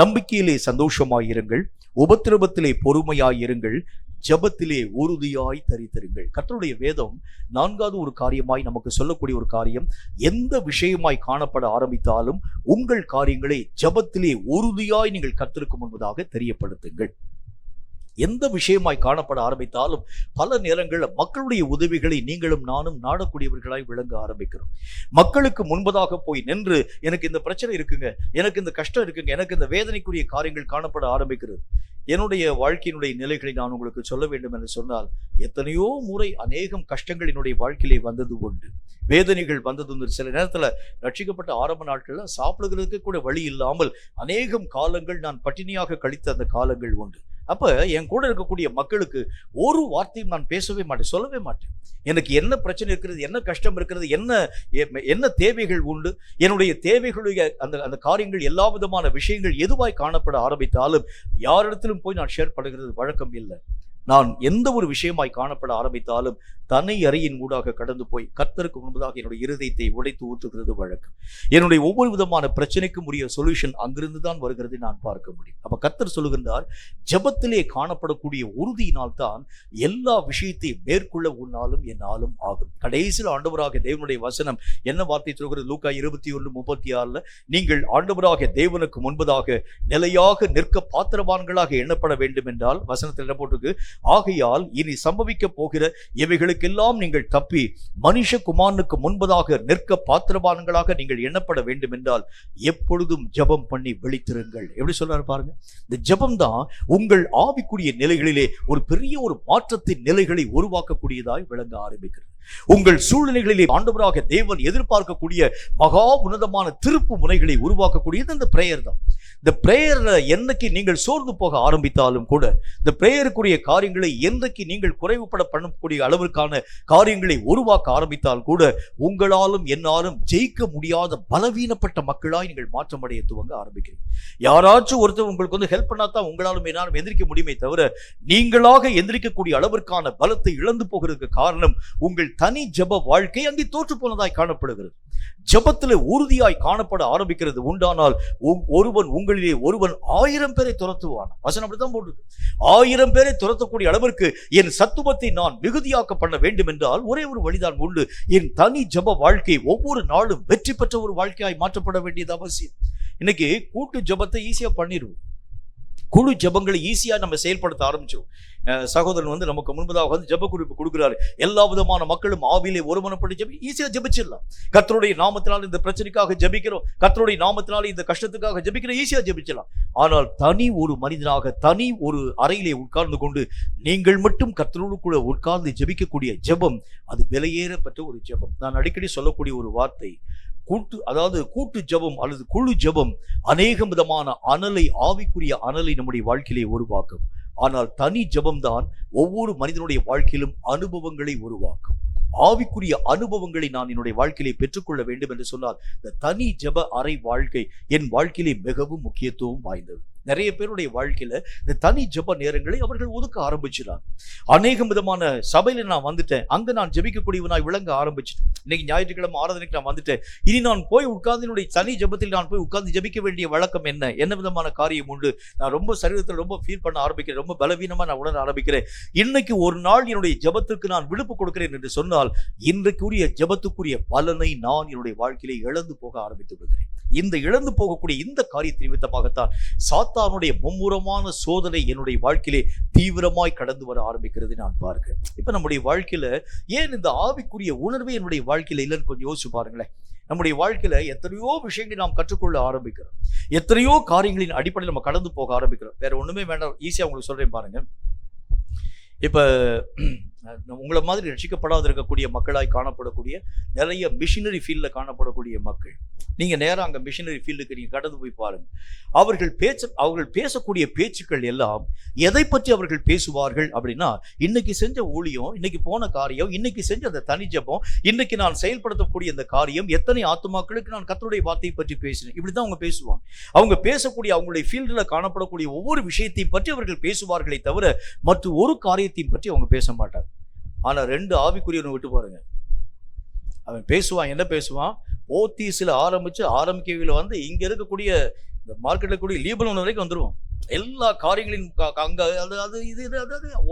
நம்பிக்கையிலே சந்தோஷமாயிருங்கள், உபத்திரவத்திலே பொறுமையாயிருங்கள், ஜபத்திலே உறுதியாய் தரித்திருங்கள். கர்த்தருடைய வேதம் 4வது ஒரு காரியமாய் நமக்கு சொல்லக்கூடிய ஒரு காரியம், எந்த விஷயமாய் காணப்பட ஆரம்பித்தாலும் உங்கள் காரியங்களை ஜபத்திலே உறுதியாய் நீங்கள் கர்த்தருக்கு முன்பதாக தெரியப்படுத்துங்கள். எந்த விஷயமாய் காணப்பட ஆரம்பித்தாலும் பல நேரங்களில் மக்களுடைய உதவிகளை நீங்களும் நானும் நாடக்கூடியவர்களாய் விளங்க ஆரம்பிக்கிறோம். மக்களுக்கு முன்பதாக போய் நின்று எனக்கு இந்த பிரச்சனை இருக்குங்க, எனக்கு இந்த கஷ்டம் இருக்குங்க, எனக்கு இந்த வேதனைக்குரிய காரியங்கள் காணப்பட ஆரம்பிக்கிறது. என்னுடைய வாழ்க்கையினுடைய நிலைகளை நான் உங்களுக்கு சொல்ல வேண்டும் என்று சொன்னால், எத்தனையோ முறை அநேகம் கஷ்டங்கள் என்னுடைய வாழ்க்கையிலே வந்தது உண்டு, வேதனைகள் வந்தது உண்டு. சில நேரத்தில் ரட்சிக்கப்பட்ட ஆரம்ப நாட்கள்ல சாப்பிடுகிறதுக்கு கூட வழி இல்லாமல் அநேகம் காலங்கள் நான் பட்டினியாக கழித்த அந்த காலங்கள் உண்டு. அப்ப என் கூட இருக்கக்கூடிய மக்களுக்கு ஒரு வார்த்தையும் நான் பேசவே மாட்டேன், சொல்லவே மாட்டேன். எனக்கு என்ன பிரச்சனை இருக்கிறது, என்ன கஷ்டம் இருக்கிறது, என்ன தேவைகள் உண்டு, என்னுடைய தேவைகளுடைய அந்த காரியங்கள் எல்லா விதமான விஷயங்கள் எதுவாய் காணப்பட ஆரம்பித்தாலும் யாரிடத்திலும் போய் நான் ஷேர் பண்ணுகிறது வழக்கம் இல்லை. நான் எந்த ஒரு விஷயமாய் காணப்பட ஆரம்பித்தாலும் தனி அறையின் ஊடாக கடந்து போய் கர்த்தருக்கு முன்பதாக என்னுடைய இருதயத்தை உடைத்து ஊற்றுகிறது வழக்கம். என்னுடைய ஒவ்வொரு விதமான பிரச்சனைக்கும் உரிய சொல்யூஷன் அங்கிருந்து தான் வருகிறது நான் பார்க்க முடியும். அப்ப கர்த்தர் சொல்லுகின்றார், ஜபத்திலே காணப்படக்கூடிய உறுதியினால் தான் எல்லா விஷயத்தையும் மேற்கொள்ள உன்னாலும் என்னாலும் ஆகும். கடைசியில் ஆண்டவராக தேவனுடைய வசனம் என்ன வார்த்தை சொல்கிறது? லூக்கா 21:36 நீங்கள் ஆண்டவராக தேவனுக்கு முன்பதாக நிலையாக நிற்க பாத்திரவான்களாக எண்ணப்பட வேண்டும் என்றால் வசனத்தில் என்ன போட்டிருக்கு? ஆகையால் இனி சம்பவிக்க போகிற இவைகளுக்கெல்லாம் நீங்கள் தப்பி மனுஷகுமாரனுக்கு முன்பதாக நிற்க பாத்திரவான்களாக நீங்கள் எண்ணப்பட வேண்டும் என்றால் எப்பொழுதும் ஜெபம் பண்ணி விழித்திருங்கள். எப்படி சொல்றாரு பாருங்க. இந்த ஜெபம் தான் உங்கள் ஆவிக்குரிய நிலைகளிலே ஒரு பெரிய ஒரு மாற்றத்தின் நிலைகளை உருவாக்கக்கூடியதாய் விளங்க ஆரம்பிக்கிறது. உங்கள் சூழ்நிலைகளிலே ஆண்டவராக தேவன் எதிர்பார்க்கக்கூடிய மகா உன்னதமான திருப்பு முனைகளை உருவாக்கக்கூடியது இந்த பிரேயர் தான். இந்த பிரேயர்ல என்னைக்கு நீங்கள் சோர்ந்து போக ஆரம்பித்தாலும் கூட, இந்த பிரேயருக்குரிய காரியங்களை என்றைக்கு நீங்கள் குறைவுபட பண்ணக்கூடிய அளவிற்கான காரியங்களை உருவாக்க ஆரம்பித்தால் கூட உங்களாலும் என்னாலும் ஜெயிக்க முடியாத பலவீனப்பட்ட மக்களாய் நீங்கள் மாற்றமடைய துவங்க ஆரம்பிக்கிறீங்க. யாராச்சும் ஒருத்தர் உங்களுக்கு ஹெல்ப் பண்ணாதான் உங்களாலும் என்னாலும் எந்திரிக்க முடியுமே தவிர நீங்களாக எந்திரிக்கக்கூடிய அளவிற்கான பலத்தை இழந்து போகிறதுக்கு காரணம் உங்கள் தனி ஜெப வாழ்க்கை அங்கே தோற்று போனதாய் காணப்படுகிறது. ஜெபத்தில் உறுதியாய் காணப்பட ஆரம்பிக்கிறது உண்டானால் உங்களிலே ஒருவன் 1000 பேரை துரத்துவான். வசனம் அப்படித்தான் போட்டிருக்கு. 1000 பேரை துரத்தக்கூடிய அளவிற்கு என் சத்துவத்தை நான் மிகுதியாக்க பண்ண வேண்டும் என்றால் ஒரே ஒரு வழிதான் உண்டு. என் தனி ஜெப வாழ்க்கை ஒவ்வொரு நாளும் வெற்றி பெற்ற ஒரு வாழ்க்கையாய் மாற்றப்பட வேண்டியது அவசியம். இன்னைக்கு கூட்டு ஜெபத்தை ஈஸியா பண்ணிடுவோம். குழு ஜெபங்களை ஈஸியா நம்ம செயல்படுத்த ஆரம்பிச்சோம். சகோதரன் வந்து நமக்கு முன்பதாக வந்து ஜெப குறிப்பு கொடுக்கிறாரு. எல்லா விதமான மக்களும் ஆவியிலே ஒருமனப்பட்டு ஜெபி ஈஸியா ஜெபிச்சிடலாம். கர்த்தருடைய நாமத்தினால் இந்த பிரச்சனைக்காக ஜெபிக்கிறோம், கர்த்தருடைய நாமத்தினால இந்த கஷ்டத்துக்காக ஜெபிக்கிறோம், ஈஸியா ஜெபிச்சிடலாம். ஆனால் தனி ஒரு மனிதனாக தனி ஒரு அறையிலே உட்கார்ந்து கொண்டு நீங்கள் மட்டும் கர்த்தரோடு உட்கார்ந்து ஜெபிக்கக்கூடிய ஜெபம் அது விலையேறப்பட்ட ஒரு ஜெபம். நான் அடிக்கடி சொல்லக்கூடிய ஒரு வார்த்தை, கூட்டு ஜெபம் அல்லது குழு ஜெபம் அநேக விதமான அனலை, ஆவிக்குரிய அனலை நம்முடைய வாழ்க்கையிலே உருவாக்கும். ஆனால் தனி ஜெபம்தான் ஒவ்வொரு மனிதனுடைய வாழ்க்கையிலும் அனுபவங்களை உருவாக்கும். ஆவிக்குரிய அனுபவங்களை நான் என்னுடைய வாழ்க்கையிலே பெற்றுக்கொள்ள வேண்டும் என்று சொன்னால் இந்த தனி ஜெப அறை வாழ்க்கை என் வாழ்க்கையிலே மிகவும் முக்கியத்துவம் வாய்ந்தது. நிறைய பேருடைய வாழ்க்கையில இந்த தனி ஜெப நேரங்களை அவர்கள் ஒதுக்க ஆரம்பிச்சிடாங்க. அநேக விதமான சபையில நான் வந்துட்டேன், அங்க நான் ஜெபிக்கக்கூடியவனாய் விளங்க ஆரம்பிச்சிட்டேன். இன்னைக்கு ஞாயிற்றுக்கிழமை ஆராதனைக்கு நான் வந்துட்டேன், இனி நான் போய் உட்கார்ந்து என்னுடைய தனி ஜெபத்தில் நான் போய் உட்கார்ந்து ஜெபிக்க வேண்டிய வழக்கம் என்ன விதமான காரியம் உண்டு? நான் ரொம்ப சரீரத்தில் ரொம்ப ஃபீல் பண்ண ஆரம்பிக்கிறேன், ரொம்ப பலவீனமா நான் உணர ஆரம்பிக்கிறேன். இன்னைக்கு ஒரு நாள் என்னுடைய ஜெபத்துக்கு நான் விடுப்பு கொடுக்கிறேன் என்று சொன்னால் இன்றைக்குரிய ஜெபத்துக்குரிய பலனை நான் என்னுடைய வாழ்க்கையிலே இழந்து போக ஆரம்பித்து விடுகிறேன். இந்த இழந்து போகக்கூடிய இந்த காரியத்தின் நிமித்தமாகத்தான் சாத்தானுடைய மும்முரமான சோதனை என்னுடைய வாழ்க்கையிலே தீவிரமாய் கடந்து வர ஆரம்பிக்கிறது நான் பார்க்கிறேன். இப்ப நம்முடைய வாழ்க்கையில ஏன் இந்த ஆவிக்குரிய உணர்வே என்னுடைய வாழ்க்கையில இல்லைன்னு கொஞ்சம் யோசிச்சு பாருங்களேன். நம்முடைய வாழ்க்கையில எத்தனையோ விஷயங்களை நாம் கற்றுக்கொள்ள ஆரம்பிக்கிறோம், எத்தனையோ காரியங்களின் அடிப்படையில் நம்ம கடந்து போக ஆரம்பிக்கிறோம். வேற ஒண்ணுமே வேண்டாம், ஈஸியா உங்களுக்கு சொல்றேன் பாருங்க. இப்ப உங்களை மாதிரி ரட்சிக்கப்படாத இருக்கக்கூடிய மக்களாய் காணப்படக்கூடிய நிறைய மிஷினரி ஃபீல்ட்ல காணப்படக்கூடிய மக்கள், நீங்க நேரம் அங்க மிஷினரி ஃபீல்டுக்கு நீங்க கடந்து போய் பாருங்க. அவர்கள் பேசக்கூடிய பேச்சுக்கள் எல்லாம் எதை பற்றி அவர்கள் பேசுவார்கள் அப்படின்னா, இன்னைக்கு செஞ்ச ஊழியம், இன்னைக்கு போன காரியம், இன்னைக்கு செஞ்ச அந்த தனி ஜெபம், இன்னைக்கு நான் செயல்படுத்தக்கூடிய அந்த காரியம், எத்தனை ஆத்துமாக்களுக்கு நான் கர்த்தருடைய வார்த்தையை பற்றி பேசினேன், இப்படிதான் அவங்க பேசுவாங்க. அவங்க பேசக்கூடிய அவங்களுடைய ஃபீல்டில் காணப்படக்கூடிய ஒவ்வொரு விஷயத்தை பற்றி அவர்கள் பேசுவார்களே தவிர மற்ற ஒரு காரியத்தையும் பற்றி அவங்க பேச மாட்டாங்க. ஆனா ரெண்டு ஆவிக்குரியவனை விட்டு பாருங்க, அவன் பேசுவான். என்ன பேசுவான்? போத்தீஸ்ல ஆரம்பிக்கவில வந்து இங்க இருக்கக்கூடிய இந்த மார்க்கெட்ல கூடிய லீபனோன் வரைக்கும் வந்துருவான். எல்லா காரியங்களையும் அங்க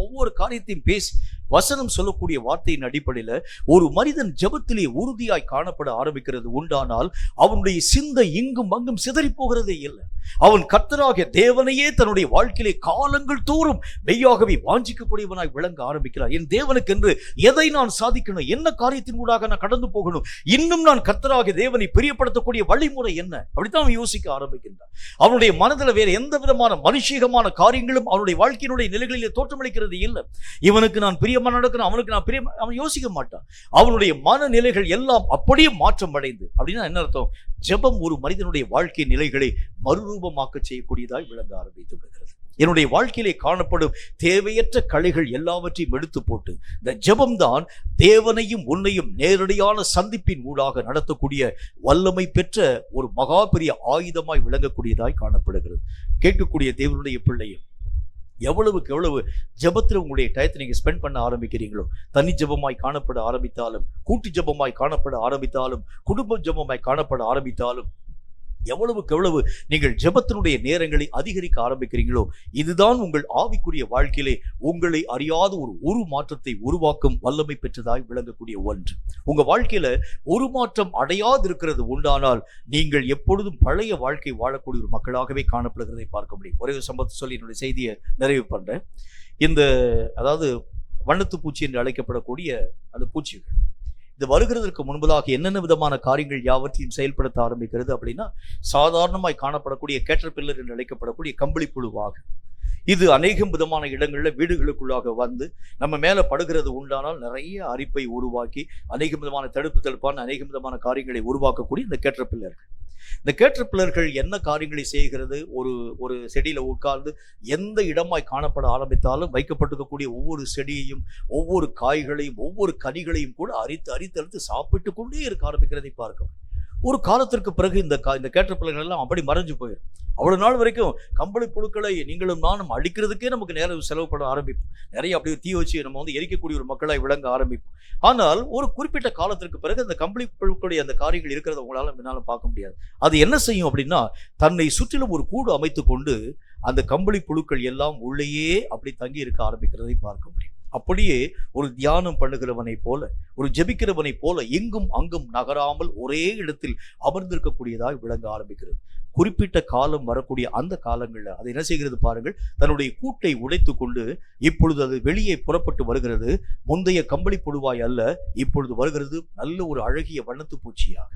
ஒவ்வொரு காரியத்தையும் பேசி வசனம் சொல்லக்கூடிய வார்த்தையின் அடிப்படையில ஒரு மனிதன் ஜெபத்திலே உறுதியாய் காணப்பட ஆரம்பிக்கிறது உண்டானால் அவனுடைய சிந்தை இங்கும் அங்கும் சிதறி போகிறதே இல்லை. அவன் கர்த்தராகிய தேவனையே தன்னுடைய வாழ்க்கையிலே காலங்கள் தோறும் மெய்யாகவே வாஞ்சிக்கக்கூடியவனாய் விளங்க ஆரம்பிக்கிறார். என் தேவனுக்கென்று எதை நான் சாதிக்கணும், என்ன காரியத்தின் ஊடாக நான் கடந்து போகணும், இன்னும் நான் கர்த்தராகிய தேவனை பிரியப்படுத்தக்கூடிய வழிமுறை என்ன, அப்படித்தான் அவன் யோசிக்க ஆரம்பிக்கின்றான். அவனுடைய மனதில் வேற எந்த விதமான மனுஷீகமான காரியங்களும் அவனுடைய வாழ்க்கையினுடைய நிலைகளிலே தோற்றமளிக்கிறது இல்லை. இவனுக்கு நான் பிரியமா நடக்கணும், அவனுக்கு நான் பிரியம், அவன் யோசிக்க மாட்டான். அவனுடைய மனநிலைகள் எல்லாம் அப்படியே மாற்றம் அடைந்து, அப்படின்னா என்ன அர்த்தம்? ஜெபம் ஒரு மனிதனுடைய வாழ்க்கை நிலைகளை மறுரூபமாக்க செய்யக்கூடியதாய் விளங்க ஆரம்பித்து விடுகிறது. என்னுடைய வாழ்க்கையிலே காணப்படும் தேவையற்ற கலைகள் எல்லாவற்றையும் எடுத்து போட்டு இந்த ஜெபம் தான் தேவனையும் உன்னையும் நேரடியான சந்திப்பின் ஊடாக நடத்தக்கூடிய வல்லமை பெற்ற ஒரு மகா பெரிய ஆயுதமாய் விளங்கக்கூடியதாய் காணப்படுகிறது. கேட்கக்கூடிய தேவனுடைய பிள்ளையும் எவ்வளவுக்கு எவ்வளவு ஜெபத்தில் உங்களுடைய டயத்தை நீங்க ஸ்பெண்ட் பண்ண ஆரம்பிக்கிறீங்களோ, தனி ஜெபமாய் காணப்பட ஆரம்பித்தாலும், கூட்டு ஜெபமாய் காணப்பட ஆரம்பித்தாலும், குடும்ப ஜெபமாய் காணப்பட ஆரம்பித்தாலும், எவ்வளவுக்கு எவ்வளவு நீங்கள் ஜெபத்தினுடைய நேரங்களை அதிகரிக்க ஆரம்பிக்கிறீங்களோ, இதுதான் உங்கள் ஆவிக்குரிய வாழ்க்கையிலே உங்களை அறியாத ஒரு மாற்றத்தை உருவாக்கும் வல்லமை பெற்றதாய் விளங்கக்கூடிய ஒன்று. உங்க வாழ்க்கையில ஒரு மாற்றம் அடையாது இருக்கிறது உண்டானால் நீங்கள் எப்பொழுதும் பழைய வாழ்க்கை வாழக்கூடிய ஒரு மக்களாகவே காணப்படுகிறதை பார்க்க முடியும். ஒரே ஒரு சம்பவத்தை சொல்லி என்னுடைய செய்தியை நிறைவு பண்றேன். அதாவது வண்ணத்து பூச்சி என்று அழைக்கப்படக்கூடிய அந்த பூச்சிகள் இது வருகிறதற்கு முன்பதாக என்னென்ன விதமான காரியங்கள் யாவற்றையும் செயல்படுத்த ஆரம்பிக்கிறது அப்படின்னா, சாதாரணமாய் காணப்படக்கூடிய கேட்டர்பில்லர் என்று அழைக்கப்படக்கூடிய கம்பளி புழுவாக இது அநேகம் விதமான இடங்கள்ல வீடுகளுக்குள்ளாக வந்து நம்ம மேல படுகிறது உண்டானால் நிறைய அரிப்பை உருவாக்கி அநேகம் விதமான தடுப்பான அநேகம் விதமான காரியங்களை உருவாக்கக்கூடிய இந்த கேட்டர்பில்லர்கள். இந்த கேட்டர்பில்லர்கள் என்ன காரியங்களை செய்கிறது? ஒரு செடியில உட்கார்ந்து எந்த இடமாய் காணப்பட ஆரம்பித்தாலும் வைக்கப்பட்டிருக்கக்கூடிய ஒவ்வொரு செடியையும், ஒவ்வொரு காய்களையும், ஒவ்வொரு கனிகளையும் கூட அரித்து சாப்பிட்டு கொண்டே இருக்க ஆரம்பிக்கிறதை பார்க்கும். ஒரு காலத்திற்கு பிறகு இந்த கேட்டர்பில்லர்கள் எல்லாம் அப்படி மறைஞ்சு போயிடும். அவ்வளவு நாள் வரைக்கும் கம்பளி புழுக்களை நீங்களும் நானும் அடிக்கிறதுக்கே நமக்கு நேரம் செலவுப்பட ஆரம்பிப்போம். நிறைய அப்படியே தீ வச்சு நம்ம வந்து எரிக்கக்கூடிய ஒரு மக்களாய் விளங்க ஆரம்பிப்போம். ஆனால் ஒரு குறிப்பிட்ட காலத்திற்கு பிறகு அந்த கம்பளி புழுக்களுடைய அந்த காரியங்கள் இருக்கிறத உங்களால முன்னாலும் பார்க்க முடியாது. அது என்ன செய்யும் அப்படின்னா, தன்னை சுற்றிலும் ஒரு கூடு அமைத்து கொண்டு அந்த கம்பளி புழுக்கள் எல்லாம் உள்ளேயே அப்படி தங்கி இருக்க ஆரம்பிக்கிறதை பார்க்க முடியும். அப்படியே ஒரு தியானம் பண்ணுகிறவனை போல, ஒரு ஜெபிக்கிறவனை போல எங்கும் அங்கும் நகராமல் ஒரே இடத்தில் அமர்ந்திருக்கக்கூடியதாய் விளங்க ஆரம்பிக்கிறது. குறிப்பிட்ட காலம் வரக்கூடிய அந்த காலங்களில் அது என்ன செய்கிறது பாருங்கள், தன்னுடைய கூட்டை உடைத்து கொண்டு இப்பொழுது அது வெளியே புறப்பட்டு வருகிறது. முந்தைய கம்பளி புழுவாய் அல்ல, இப்பொழுது வருகிறது நல்ல ஒரு அழகிய வண்ணத்து பூச்சியாக.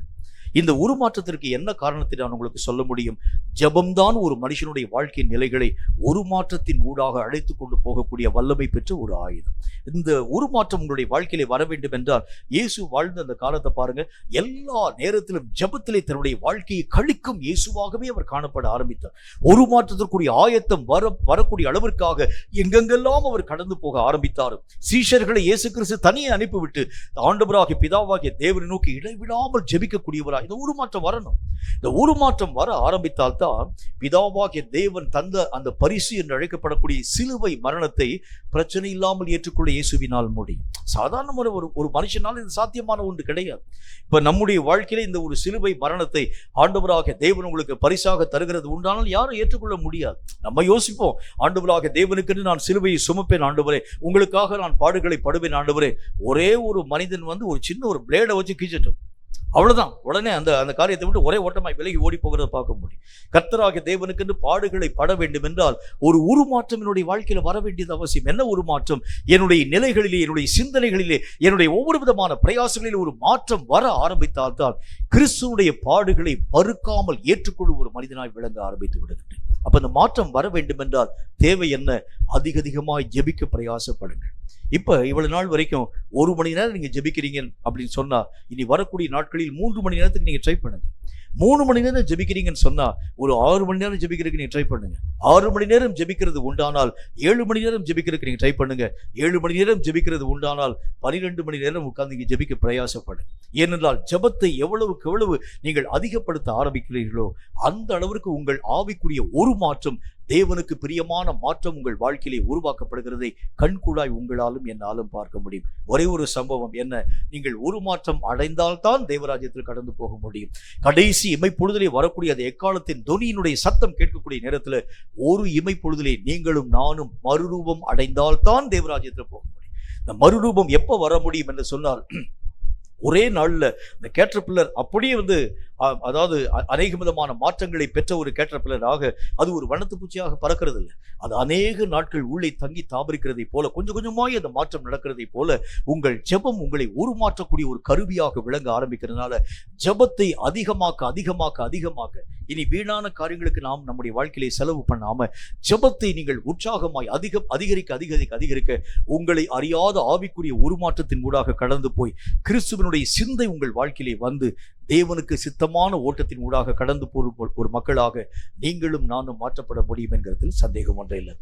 இந்த உருமாற்றத்திற்கு என்ன காரணத்தை நான் உங்களுக்கு சொல்ல முடியும்? ஜெபம்தான் ஒரு மனுஷனுடைய வாழ்க்கையின் நிலைகளை உருமாற்றத்தின் ஊடாக அழைத்து கொண்டு போகக்கூடிய வல்லமை பெற்ற ஒரு ஆயுதம். இந்த உருமாற்றம் உங்களுடைய வாழ்க்கையிலே வர வேண்டும் என்றால், இயேசு வாழ்ந்த அந்த காலத்தை பாருங்க, எல்லா நேரத்திலும் ஜெபத்திலே தன்னுடைய வாழ்க்கையை கழிக்கும் இயேசுவாகவே அவர் காணப்பட ஆரம்பித்தார். உருமாற்றத்திற்குரிய ஆயத்தம் வரக்கூடிய அளவிற்காக எங்கெங்கெல்லாம் அவர் கடந்து போக ஆரம்பித்தார். சீஷர்களை இயேசு கிறிஸ்து தனியே அனுப்பிவிட்டு ஆண்டவராகிய பிதாவாகிய தேவனை நோக்கி இடைவிடாமல் ஜெபிக்கக்கூடியவராய் இந்த உருமாற்றம் வரணும். இந்த உருமாற்றம் வர ஆரம்பித்தால்தான் பிதாவாகிய தேவன் தந்த அந்த பரிசு என்று அழைக்கப்படக்கூடிய சிலுவை மரணத்தை பிரச்சனை இல்லாமல் ஏற்றுக்கொள்ள இயேசுவினால் முடியும். சாதாரண ஒரு மனுஷனால் இது சாத்தியமான ஒன்று கிடையாது. இப்ப நம்முடைய வாழ்க்கையில இந்த ஒரு சிலுவை மரணத்தை ஆண்டவராகிய தேவன் உங்களுக்கு பரிசாக தருகிறது உண்டானால் யாரும் ஏற்றுக்கொள்ள முடியாது. நம்ம யோசிப்போம், ஆண்டவராகிய தேவனுக்கு நான் சிலுவையை சுமப்பேன் ஆண்டவரே, உங்களுக்காக நான் பாடுகளை படுவேன் ஆண்டவரே. ஒரே ஒரு மனிதன் ஒரு சின்ன ஒரு பிளேடை வச்சு கீச்சட்டும், அவ்வளவுதான், உடனே அந்த காரியத்தை விட்டு ஒரே ஓட்டமாய் விலகி ஓடி போகிறத பார்க்க முடியும். கர்த்தராகிய தேவனுக்கு பாடுகளை பட வேண்டும் என்றால் ஒரு உருமாற்றம் என்னுடைய வாழ்க்கையில வர வேண்டியது அவசியம். என்ன உருமாற்றம்? என்னுடைய நிலைகளிலே, என்னுடைய சிந்தனைகளிலே, என்னுடைய ஒவ்வொரு விதமான பிரயாசங்களிலே ஒரு மாற்றம் வர ஆரம்பித்தால்தான் கிறிஸ்துவுடைய பாடுகளை மறுக்காமல் ஏற்றுக்கொள்ளும் ஒரு மனிதனாய் விளங்க ஆரம்பித்து விடுகின்றேன். அப்ப இந்த மாற்றம் வர வேண்டும் என்றால் தேவை என்ன? அதிகமாய் ஜெபிக்க பிரயாசப்படுங்கள். இப்ப இவ்வளவு நாள் வரைக்கும் 1 மணி நேரம் நீங்க ஜெபிக்கிறீங்க அப்படின்னு சொன்னா, இனி வரக்கூடிய நாட்களில் 3 மணி நேரத்துக்கு நீங்க ட்ரை பண்ணுங்க. 3 மணி நேரம் ஜெபிக்கிறீங்கன்னு சொன்னா ஒரு 6 மணி நேரம் ஜெபிக்கிறதுக்கு நீங்க ட்ரை பண்ணுங்க. 6 மணி நேரம் ஜெபிக்கிறது உண்டானால் 7 மணி நேரம் ஜெபிக்கிறதுக்கு நீங்க ட்ரை பண்ணுங்க. 7 மணி நேரம் ஜெபிக்கிறது உண்டானால் 12 மணி நேரம் உட்கார்ந்து இங்க ஜெபிக்க பிரயாசப்படுங்க. ஏனென்றால் ஜெபத்தை எவ்வளவுக்கு எவ்வளவு நீங்கள் அதிகப்படுத்த ஆரம்பிக்கிறீர்களோ அந்த அளவிற்கு உங்கள் ஆவிக்குரிய ஒரு மாற்றம், தேவனுக்கு பிரியமான மாற்றம் உங்கள் வாழ்க்கையிலே உருவாக்கப்படுகிறதை கண்கூடாய் உங்களாலும் என்னாலும் பார்க்க முடியும். ஒரே ஒரு சம்பவம் என்ன? நீங்கள் ஒரு மாற்றம் அடைந்தால்தான் தேவராஜ்யத்தில் கடந்து போக முடியும். கடைசி இமைப்பொழுதிலே வரக்கூடிய அந்த எக்காலத்தின் தொனியினுடைய சத்தம் கேட்கக்கூடிய நேரத்தில் ஒரு இமைப்பொழுதிலே நீங்களும் நானும் மறுரூபம் அடைந்தால்தான் தேவராஜ்யத்தில் போக முடியும். இந்த மறுரூபம் எப்போ வர முடியும் என்று சொன்னால், ஒரே நாள்ல இந்த கேட்டர்பில்லர் அப்படியே அதாவது அநேக விதமான மாற்றங்களை பெற்ற ஒரு கேட்டர்பில்லராக அது ஒரு வண்ணத்து பூச்சியாக பறக்கிறது இல்லை. அது அநேக நாட்கள் உள்ளே தங்கி தாபரிக்கிறதை போல, கொஞ்சம் கொஞ்சமாய் அந்த மாற்றம் நடக்கிறதை போல உங்கள் ஜெபம் உங்களை உருமாற்றக்கூடிய ஒரு கருவியாக விளங்க ஆரம்பிக்கிறதுனால ஜெபத்தை அதிகமாக்க இனி வீணான காரியங்களுக்கு நாம் நம்முடைய வாழ்க்கையிலே செலவு பண்ணாம ஜெபத்தை நீங்கள் உற்சாகமாய் அதிகரிக்க உங்களை அறியாத ஆவிக்குரிய உருமாற்றத்தின் ஊடாக கடந்து போய் கிறிஸ்துவனுடைய சிந்தை உங்கள் வாழ்க்கையிலே வந்து தேவனுக்கு சித்தமான ஓட்டத்தின் ஊடாக கடந்து போகும் ஒரு மக்களாக நீங்களும் நானும் மாற்றப்பட முடியும் என்கிறதில் சந்தேகம் ஒன்றே இல்லை.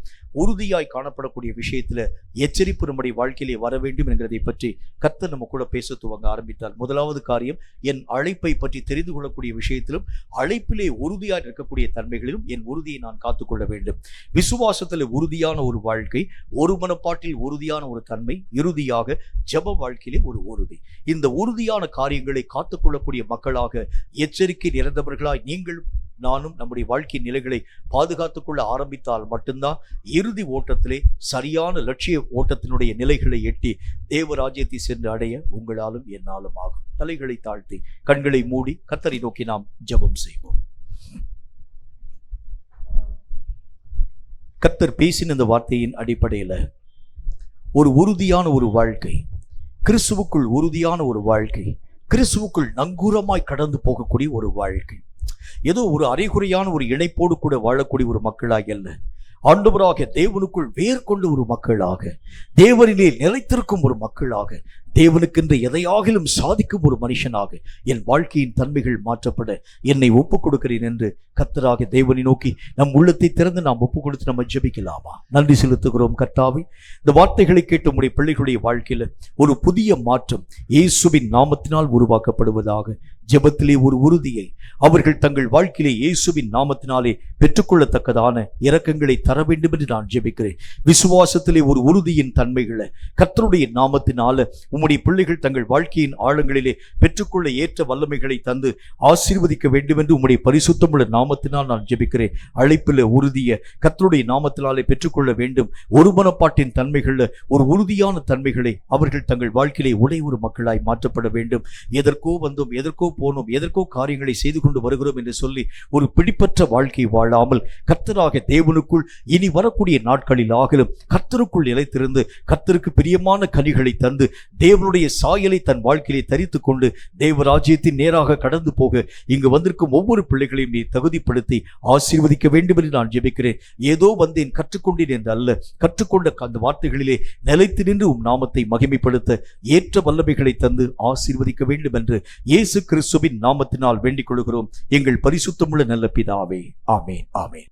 உறுதியாய் காணப்படக்கூடிய விஷயத்துல எச்சரிப்பு நம்முடைய வாழ்க்கையிலே வர வேண்டும் என்கிறதை பற்றி கர்த்தர் நம்ம கூட பேச துவங்க ஆரம்பித்தால், முதலாவது காரியம், என் அழைப்பை பற்றி தெரிந்து கொள்ளக்கூடிய விஷயத்திலும் அழைப்பிலே உறுதியாய் இருக்கக்கூடிய தன்மைகளிலும் என் உறுதியை நான் காத்துக்கொள்ள வேண்டும். விசுவாசத்தில் உறுதியான ஒரு வாழ்க்கை, ஒரு மனப்பாட்டில் உறுதியான ஒரு தன்மை, இறுதியாக ஜெப வாழ்க்கையிலே ஒரு உறுதி. இந்த உறுதியான காரியங்களை காத்துக்கொள்ளக்கூடிய மக்களாக எச்சரிக்கை நிறைந்தவர்களாய் நீங்களும் நானும் நம்முடைய வாழ்க்கை நிலைகளை பாதுகாத்துக் கொள்ள ஆரம்பித்தால் மட்டும்தான் இறுதி ஓட்டத்திலே சரியான லட்சிய ஓட்டத்தினுடைய நிலைகளை எட்டி தேவராஜ்யத்தை சென்று அடைய உங்களாலும் என்னாலும் ஆகும். தலைகளை தாழ்த்தி கண்களை மூடி கர்த்தரை நோக்கி நாம் ஜெபம் செய்வோம். கர்த்தர் பேசின இந்த வார்த்தையின் அடிப்படையில் ஒரு உறுதியான ஒரு வாழ்க்கை, கிறிஸ்துவுக்குள் உறுதியான ஒரு வாழ்க்கை, கிறிஸ்துவுக்குள் நங்கூரமாய் கடந்து போகக்கூடிய ஒரு வாழ்க்கை, ஏதோ ஒரு அரைகுறையான ஒரு இணைப்போடு கூட வாழக்கூடிய ஒரு மக்களாக அல்ல, ஆண்டவராகிய தேவனுக்குள் வேர் கொண்ட ஒரு மக்களாக, தேவனிலே நிலைத்திருக்கும் ஒரு மக்களாக, தேவனுக்கென்று எதையாகிலும் சாதிக்கும் ஒரு மனுஷனாக என் வாழ்க்கையின் தன்மைகள் மாற்றப்பட என்னை ஒப்புக் கொடுக்கிறேன் என்று கர்த்தராகிய தேவனை நோக்கி நம் உள்ளத்தை திறந்து நாம் ஒப்புக் கொடுத்து நம்ம ஜெபிக்கலாமா? நன்றி செலுத்துகிறோம் கர்த்தாவே. இந்த வார்த்தைகளை கேட்டு உம்முடைய பிள்ளைகளுடைய வாழ்க்கையில ஒரு புதிய மாற்றம் இயேசுவின் நாமத்தினால் உருவாக்கப்படுவதாக. ஜெபத்திலே ஒரு உறுதியை அவர்கள் தங்கள் வாழ்க்கையிலே இயேசுவின் நாமத்தினாலே பெற்றுக்கொள்ளத்தக்கதான இரக்கங்களை தர வேண்டும் என்று நான் ஜெபிக்கிறேன். விசுவாசத்திலே ஒரு உறுதியின் தன்மைகளை கர்த்தருடைய நாமத்தினால உம்முடைய பிள்ளைகள் தங்கள் வாழ்க்கையின் ஆழங்களிலே பெற்றுக்கொள்ள ஏற்ற வல்லமைகளை தந்து ஆசீர்வதிக்க வேண்டும் என்று உம்முடைய பரிசுத்தமுள்ள நாமத்தினால் நான் ஜெபிக்கிறேன். அழைப்பில் உறுதிய கர்த்தருடைய நாமத்தினாலே பெற்றுக்கொள்ள வேண்டும். ஒருமனப்பாட்டின் தன்மைகளில் ஒரு உறுதியான தன்மைகளை அவர்கள் தங்கள் வாழ்க்கையிலே ஒரு மக்களாய் மாற்றப்பட வேண்டும். எதற்கோ வந்தோம், எதற்கோ போனோம், எதற்கோ காரியங்களை செய்து கொண்டு வருகிறோம் என்று சொல்லி ஒரு பிடிப்பற்ற வாழ்க்கை வாழாமல் கர்த்தராக தேவனுக்குள் இனி வரக்கூடிய நாட்களில் ஆகலும் கர்த்தருக்குள் நிலைத்திருந்து கர்த்தருக்கு பிரியமான கனிகளை தந்து தேவனுடைய சாயலை தன் வாழ்க்கையிலே தரித்துக் கொண்டு தேவராஜ்யத்தின் நேராக கடந்து போக இங்கு வந்திருக்கும் ஒவ்வொரு பிள்ளைகளையும் நீ தகுதிப்படுத்தி ஆசீர்வதிக்க வேண்டும் என்று நான் ஜெபிக்கிறேன். ஏதோ வந்தேன் கற்றுக்கொண்டேன் என்று அல்ல, கற்றுக்கொண்ட அந்த வார்த்தைகளிலே நிலைத்து நின்று உம் நாமத்தை மகிமைப்படுத்த ஏற்ற வல்லமைகளை தந்து ஆசீர்வதிக்க வேண்டும் என்று இயேசு கிறிஸ்துவின் நாமத்தினால் வேண்டிக் கொள்கிறோம் எங்கள் பரிசுத்தமுள்ள நல்ல பிதாவே. ஆமேன், ஆமேன்.